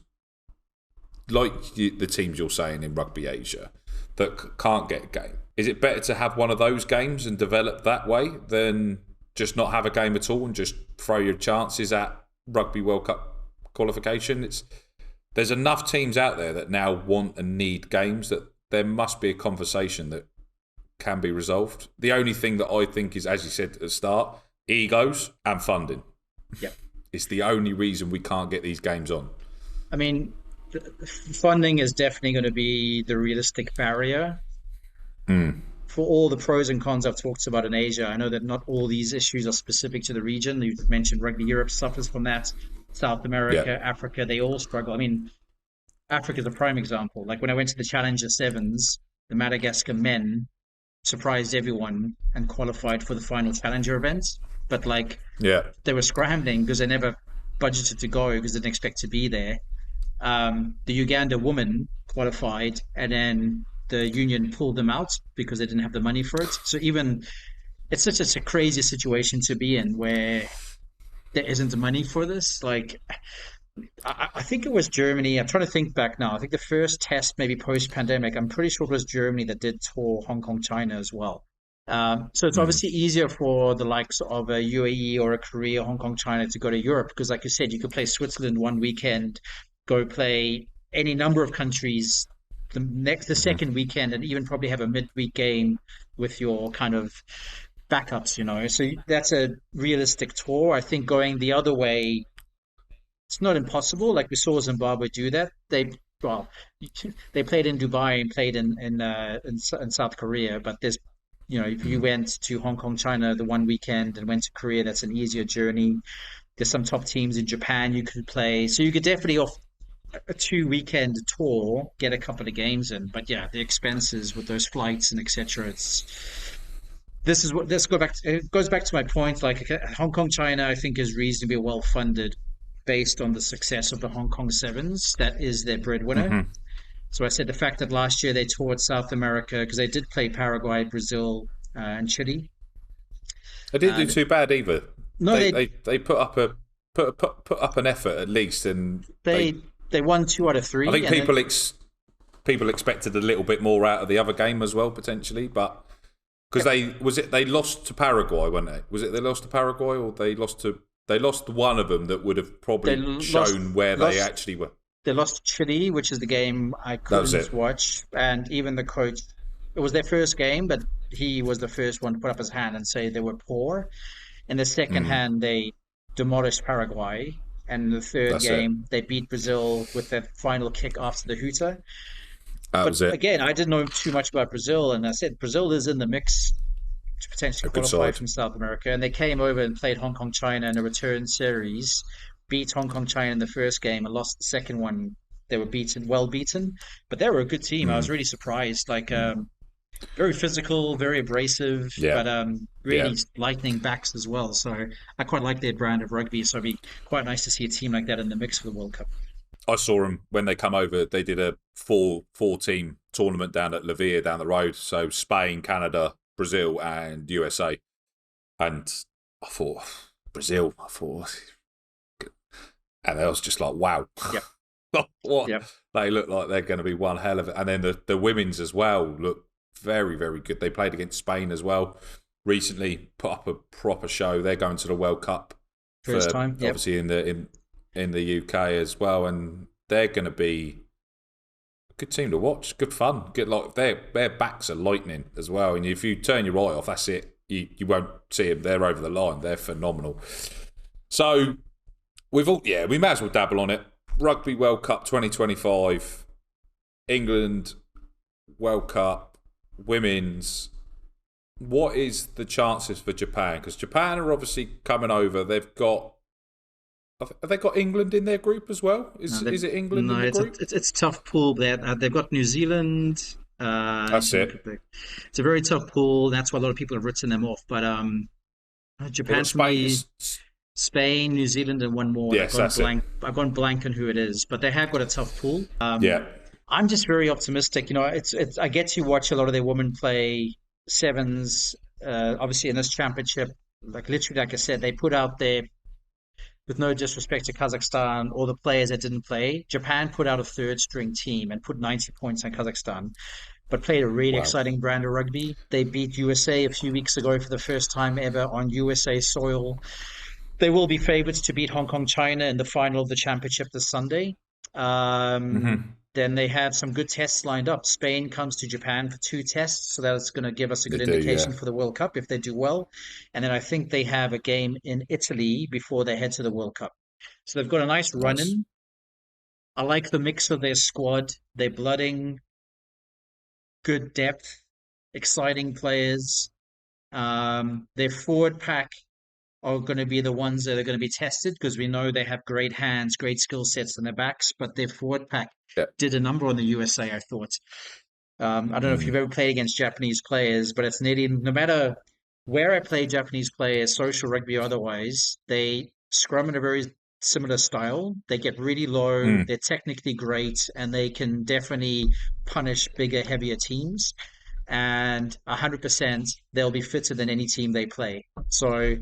like the teams you're saying in Rugby Asia, that can't get a game, is it better to have one of those games and develop that way than just not have a game at all and just throw your chances at Rugby World Cup qualification? There's enough teams out there that now want and need games that there must be a conversation that can be resolved. The only thing that I think is, as you said at the start, egos and funding. Yeah, it's the only reason we can't get these games on. I mean, funding is definitely going to be the realistic barrier. For all the pros and cons I've talked about in Asia, I know that not all these issues are specific to the region. You've mentioned Rugby Europe suffers from that. South America, Africa, they all struggle. I mean, Africa's a prime example. Like when I went to the Challenger Sevens, the Madagascar men surprised everyone and qualified for the final Challenger event. But they were scrambling because they never budgeted to go because they didn't expect to be there. The Uganda woman qualified, and then the union pulled them out because they didn't have the money for it. So it's such a crazy situation to be in where there isn't money for this. Like, I think it was Germany. I'm trying to think back now. I think the first test, maybe post-pandemic, I'm pretty sure it was Germany that did tour Hong Kong, China as well. So it's obviously easier for the likes of a UAE or a Korea, Hong Kong, China to go to Europe because, like you said, you could play Switzerland one weekend, go play any number of countries the second weekend, and even probably have a midweek game with your kind of backups, So that's a realistic tour. I think going the other way, it's not impossible. Like we saw Zimbabwe do that. They played in Dubai and played in South Korea, but there's if you went to Hong Kong, China the one weekend and went to Korea, that's an easier journey. There's some top teams in Japan you could play, so you could definitely off a 2-weekend tour get a couple of games in. But yeah, the expenses with those flights and etc. It goes back to my point. Like Hong Kong, China, I think is reasonably well funded based on the success of the Hong Kong Sevens. That is their breadwinner. So I said the fact that last year they toured South America because they did play Paraguay, Brazil, and Chile. They didn't do too bad either. No, they put up an effort at least, and they won 2 out of 3. I think people expected a little bit more out of the other game as well potentially, but because they lost to Paraguay, weren't they? Was it they lost to Paraguay or they lost one of them that would have probably shown where they actually were. They lost to Chile, which is the game I couldn't watch, and even the coach. It was their first game, but he was the first one to put up his hand and say they were poor. In the second Mm, hand, they demolished Paraguay. And in the third that's it. game, they beat Brazil with that final kick after the hooter. That But was it. again, I didn't know too much about Brazil, and I said Brazil is in the mix to potentially A good qualify side. from South America. And they came over and played Hong Kong China in a return series, beat Hong Kong China in the first game and lost the second one. They were beaten, well beaten, but they were a good team. I was Mm, really surprised. Like mm. very physical, very abrasive, Yeah, but yeah. really lightning backs as well. So I quite like their brand of rugby. So it'd be quite nice to see a team like that in the mix for the World Cup. I saw them when they come over. They did a four team tournament down at La Villa down the road. So Spain, Canada, Brazil, and USA. And I thought Brazil. I thought, and I was just like, wow, Yep, what? yep. They look like they're going to be one hell of it. And then the women's as well look very, very good. They played against Spain as well recently. Put up a proper show. They're going to the World Cup First for time. Yep. obviously in the UK as well, and they're going to be a good team to watch. Good fun. Good, like their backs are lightning as well, and if you turn your eye off, that's it. You won't see them. They're over the line. They're phenomenal. So we may as well dabble on it. Rugby World Cup 2025, England World Cup, women's. What is the chances for Japan? Because Japan are obviously coming over. Have they got England in their group as well? No, Is it England no, in the group? it's a tough pool. They've got New Zealand. That's it. It's a very tough pool. That's why a lot of people have written them off. But They've Japan got for Spain. me, Spain, New Zealand, and one more. Yes, that's it. I've gone blank on who it is, but they have got a tough pool. Yeah. I'm just very optimistic. You know, it's. I get to watch a lot of their women play sevens. Obviously, in this championship, like literally, like I said, they put out their. With no disrespect to Kazakhstan or the players that didn't play, Japan put out a third string team and put 90 points on Kazakhstan, but played a really Wow. exciting brand of rugby. They beat USA a few weeks ago for the first time ever on USA soil. They will be favourites to beat Hong Kong China in the final of the championship this Sunday. Mm-hmm. Then they have some good tests lined up. Spain comes to Japan for two tests, so that's going to give us a They good do, yeah. indication for the World Cup if they do well. And then I think they have a game in Italy before they head to the World Cup. So they've got a nice run Nice. in. I like the mix of their squad. They're blooding, good depth, exciting players. Their forward pack are going to be the ones that are going to be tested because we know they have great hands, great skill sets in their backs, but their forward pack Yeah. did a number on the USA, I thought. I don't know if you've Mm. ever played against Japanese players, but it's nearly no matter where I play Japanese players, social rugby or otherwise, they scrum in a very similar style. They get really low, Mm. they're technically great, and they can definitely punish bigger, heavier teams. And 100% they'll be fitter than any team they play. So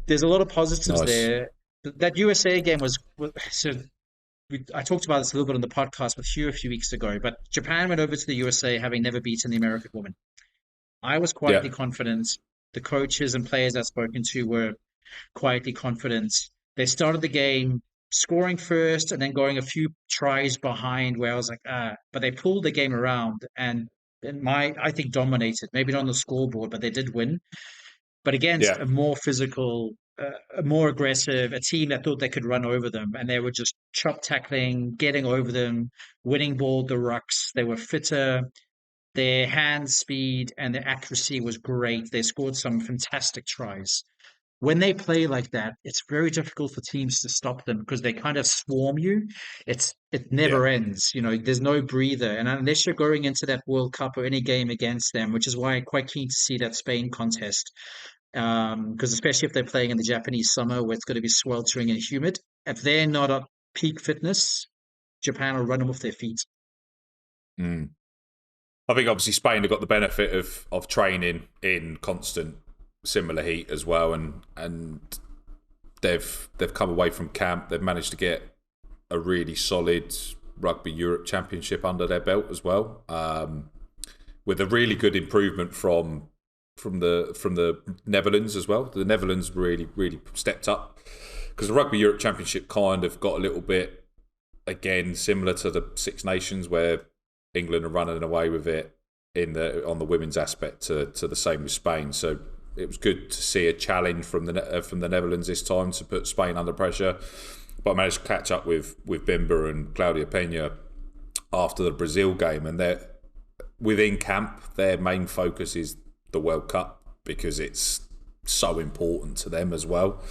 there's a lot of positives Nice. there. That USA game was so I talked about this a little bit on the podcast with Hugh a few weeks ago, but Japan went over to the USA having never beaten the American woman. I was Yeah. quietly confident. The coaches and players I've spoken to were quietly confident. They started the game scoring first and then going a few tries behind where I was like, but they pulled the game around and I think dominated. Maybe not on the scoreboard, but they did win. But against Yeah. a more physical, a more aggressive, a team that thought they could run over them, and they were just chop tackling, getting over them, winning ball the rucks. They were fitter. Their hand speed and their accuracy was great. They scored some fantastic tries. When they play like that, it's very difficult for teams to stop them because they kind of swarm you. It Yeah. never ends. You know, there's no breather. And unless you're going into that World Cup or any game against them, which is why I'm quite keen to see that Spain contest, because especially if they're playing in the Japanese summer where it's going to be sweltering and humid, if they're not at peak fitness, Japan will run them off their feet. Mm. I think obviously Spain have got the benefit of training in constant similar heat as well, and they've come away from camp. They've managed to get a really solid Rugby Europe Championship under their belt as well, with a really good improvement from the Netherlands as well. The Netherlands really stepped up because the Rugby Europe Championship kind of got a little bit again similar to the Six Nations where England are running away with it. on the women's aspect to the same with Spain. So it was good to see a challenge from the Netherlands this time to put Spain under pressure. But I managed to catch up with Bimba and Claudia Pena after the Brazil game, and they're within camp. Their main focus is the World Cup because it's so important to them as well.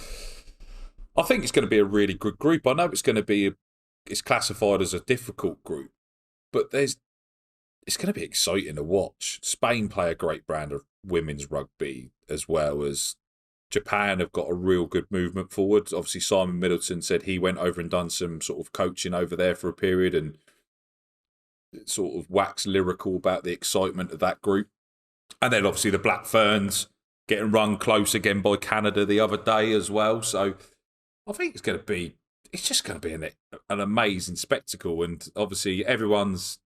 I think it's going to be a really good group. I know it's classified as a difficult group, but it's going to be exciting to watch. Spain play a great brand of women's rugby, as well as Japan have got a real good movement forward. Obviously, Simon Middleton said he went over and done some sort of coaching over there for a period and sort of waxed lyrical about the excitement of that group. And then obviously the Black Ferns getting run close again by Canada the other day as well. So I think it's just going to be an amazing spectacle. And obviously everyone's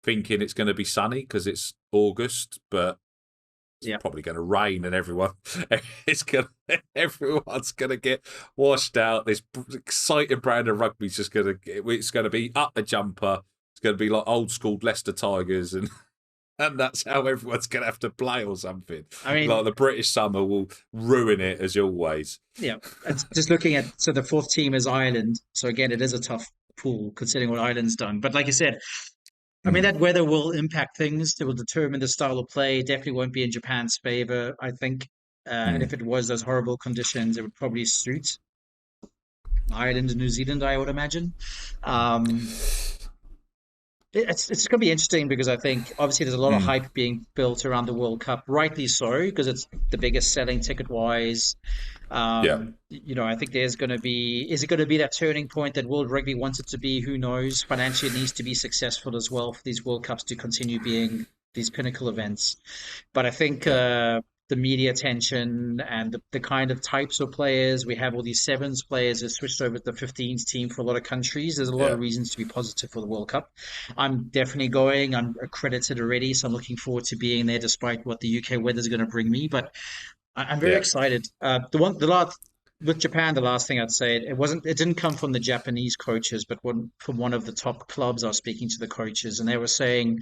thinking it's going to be sunny because it's August, but it's probably going to rain, and everyone's going to get washed out. This exciting brand of rugby is just going to be up the jumper. It's going to be like old school Leicester Tigers, and that's how everyone's going to have to play or something. I mean, like the British summer will ruin it as always. Yeah, it's just looking at, so the fourth team is Ireland. So again, it is a tough pool considering what Ireland's done. But like you said, I mean, that weather will impact things. It will determine the style of play. Definitely won't be in Japan's favor, I think. And if it was those horrible conditions, it would probably suit Ireland and New Zealand, I would imagine. It's going to be interesting because I think obviously there's a lot of hype being built around the World Cup, rightly so, because it's the biggest selling ticket wise. You know, I think is it going to be that turning point that World Rugby wants it to be? Who knows? Financially, it needs to be successful as well for these World Cups to continue being these pinnacle events. But I think the media attention and the kind of types of players, we have all these sevens players that switched over to the 15s team for a lot of countries. There's a lot of reasons to be positive for the World Cup. I'm definitely going. I'm accredited already, so I'm looking forward to being there despite what the UK weather is going to bring me. But I'm very excited. With Japan, the last thing I'd say, it didn't come from the Japanese coaches, but from one of the top clubs. I was speaking to the coaches, and they were saying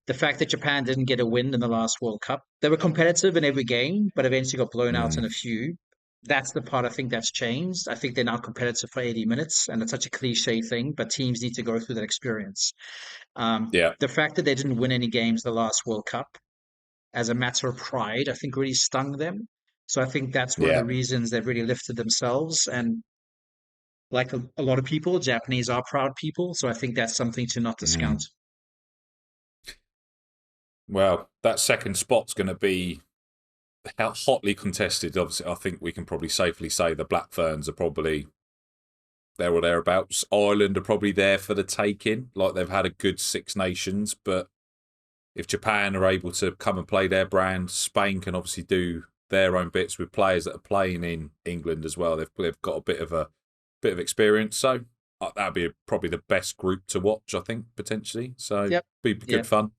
the fact that Japan didn't get a win in the last World Cup. They were competitive in every game, but eventually got blown out in a few. That's the part I think that's changed. I think they're now competitive for 80 minutes, and it's such a cliche thing, but teams need to go through that experience. The fact that they didn't win any games the last World Cup as a matter of pride, I think really stung them. So I think that's one of the reasons they've really lifted themselves. And like a lot of people, Japanese are proud people. So I think that's something to not discount. Well, that second spot's going to be hotly contested. Obviously, I think we can probably safely say the Black Ferns are probably there or thereabouts. Ireland are probably there for the taking. Like, they've had a good Six Nations, but if Japan are able to come and play their brand, Spain can obviously do their own bits with players that are playing in England as well. They've got a bit of experience, so that'd be probably the best group to watch, I think, potentially. So be good fun.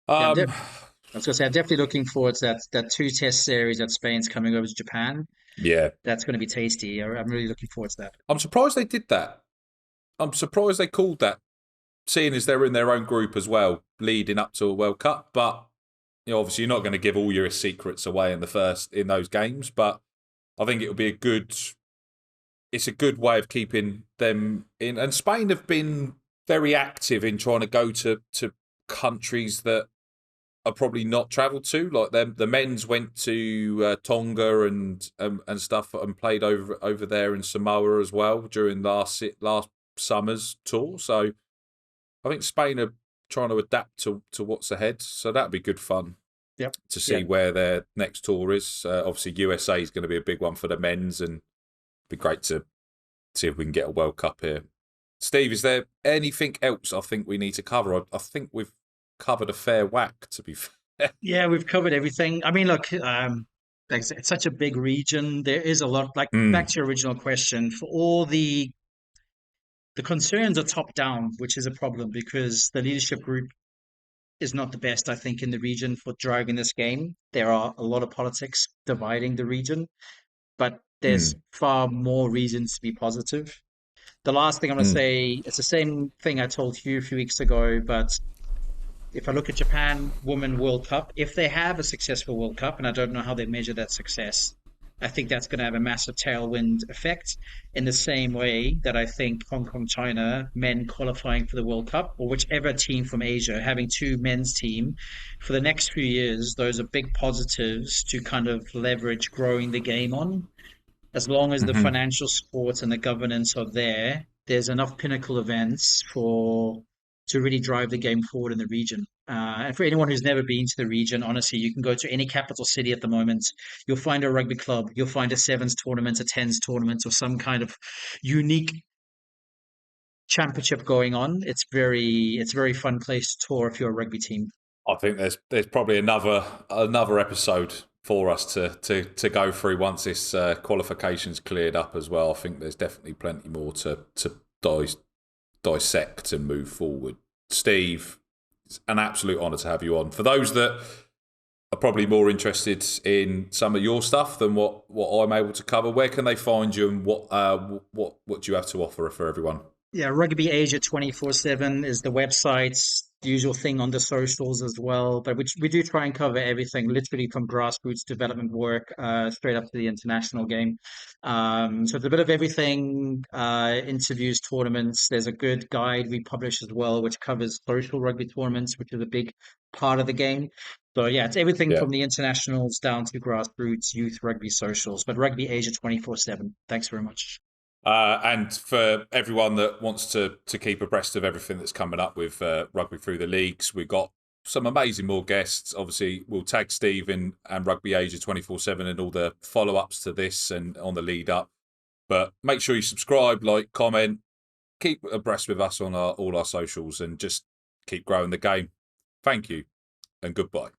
I was going to say, I'm definitely looking forward to that two-test series that Spain's coming over to Japan. Yeah, that's going to be tasty. I'm really looking forward to that. I'm surprised they did that. I'm surprised they called that, seeing as they're in their own group as well, leading up to a World Cup. But obviously, you're not going to give all your secrets away in those games. But I think it'll be it's a good way of keeping them in. And Spain have been very active in trying to go to countries that are probably not travelled to. Like the men's went to Tonga and stuff, and played over there in Samoa as well during last summer's tour. So I think Spain are trying to adapt to what's ahead. So that'd be good fun. To see where their next tour is. Obviously, USA is going to be a big one for the men's, and it'd be great to see if we can get a World Cup here. Steve, is there anything else I think we need to cover? I think we've covered a fair whack, to be fair. Yeah, we've covered everything. I mean, look, it's such a big region. There is a lot. Like, back to your original question, for all the concerns are top down, which is a problem because the leadership group is not the best, I think, in the region for driving this game. There are a lot of politics dividing the region, but there's far more reasons to be positive. The last thing I'm going to say, it's the same thing I told you a few weeks ago, but if I look at Japan Women World Cup, if they have a successful World Cup, and I don't know how they measure that success, I think that's going to have a massive tailwind effect in the same way that I think Hong Kong, China, men qualifying for the World Cup, or whichever team from Asia, having two men's team for the next few years, those are big positives to kind of leverage growing the game on. As long as the Hmm. financial support and the governance are there, there's enough pinnacle events for to really drive the game forward in the region. And for anyone who's never been to the region, honestly, you can go to any capital city at the moment. You'll find a rugby club, you'll find a sevens tournament, a tens tournament, or some kind of unique championship going on. It's a very fun place to tour if you're a rugby team. I think there's probably another episode for us to go through once this qualification's cleared up as well. I think there's definitely plenty more to dissect and move forward. Steve, it's an absolute honour to have you on. For those that are probably more interested in some of your stuff than what I'm able to cover, where can they find you, and what do you have to offer for everyone? Yeah, Rugby Asia 24/7 is the website, the usual thing on the socials as well. But we do try and cover everything, literally from grassroots development work straight up to the international game. So it's a bit of everything, interviews, tournaments. There's a good guide we publish as well, which covers social rugby tournaments, which is a big part of the game. So yeah, it's everything Yeah. from the internationals down to grassroots, youth rugby socials. But Rugby Asia 24/7. Thanks very much. And for everyone that wants to keep abreast of everything that's coming up with Rugby Through the Leagues, we've got some amazing more guests. Obviously, we'll tag Steve in and Rugby Asia 24/7 and all the follow ups to this and on the lead up. But make sure you subscribe, like, comment, keep abreast with us on all our socials, and just keep growing the game. Thank you and goodbye.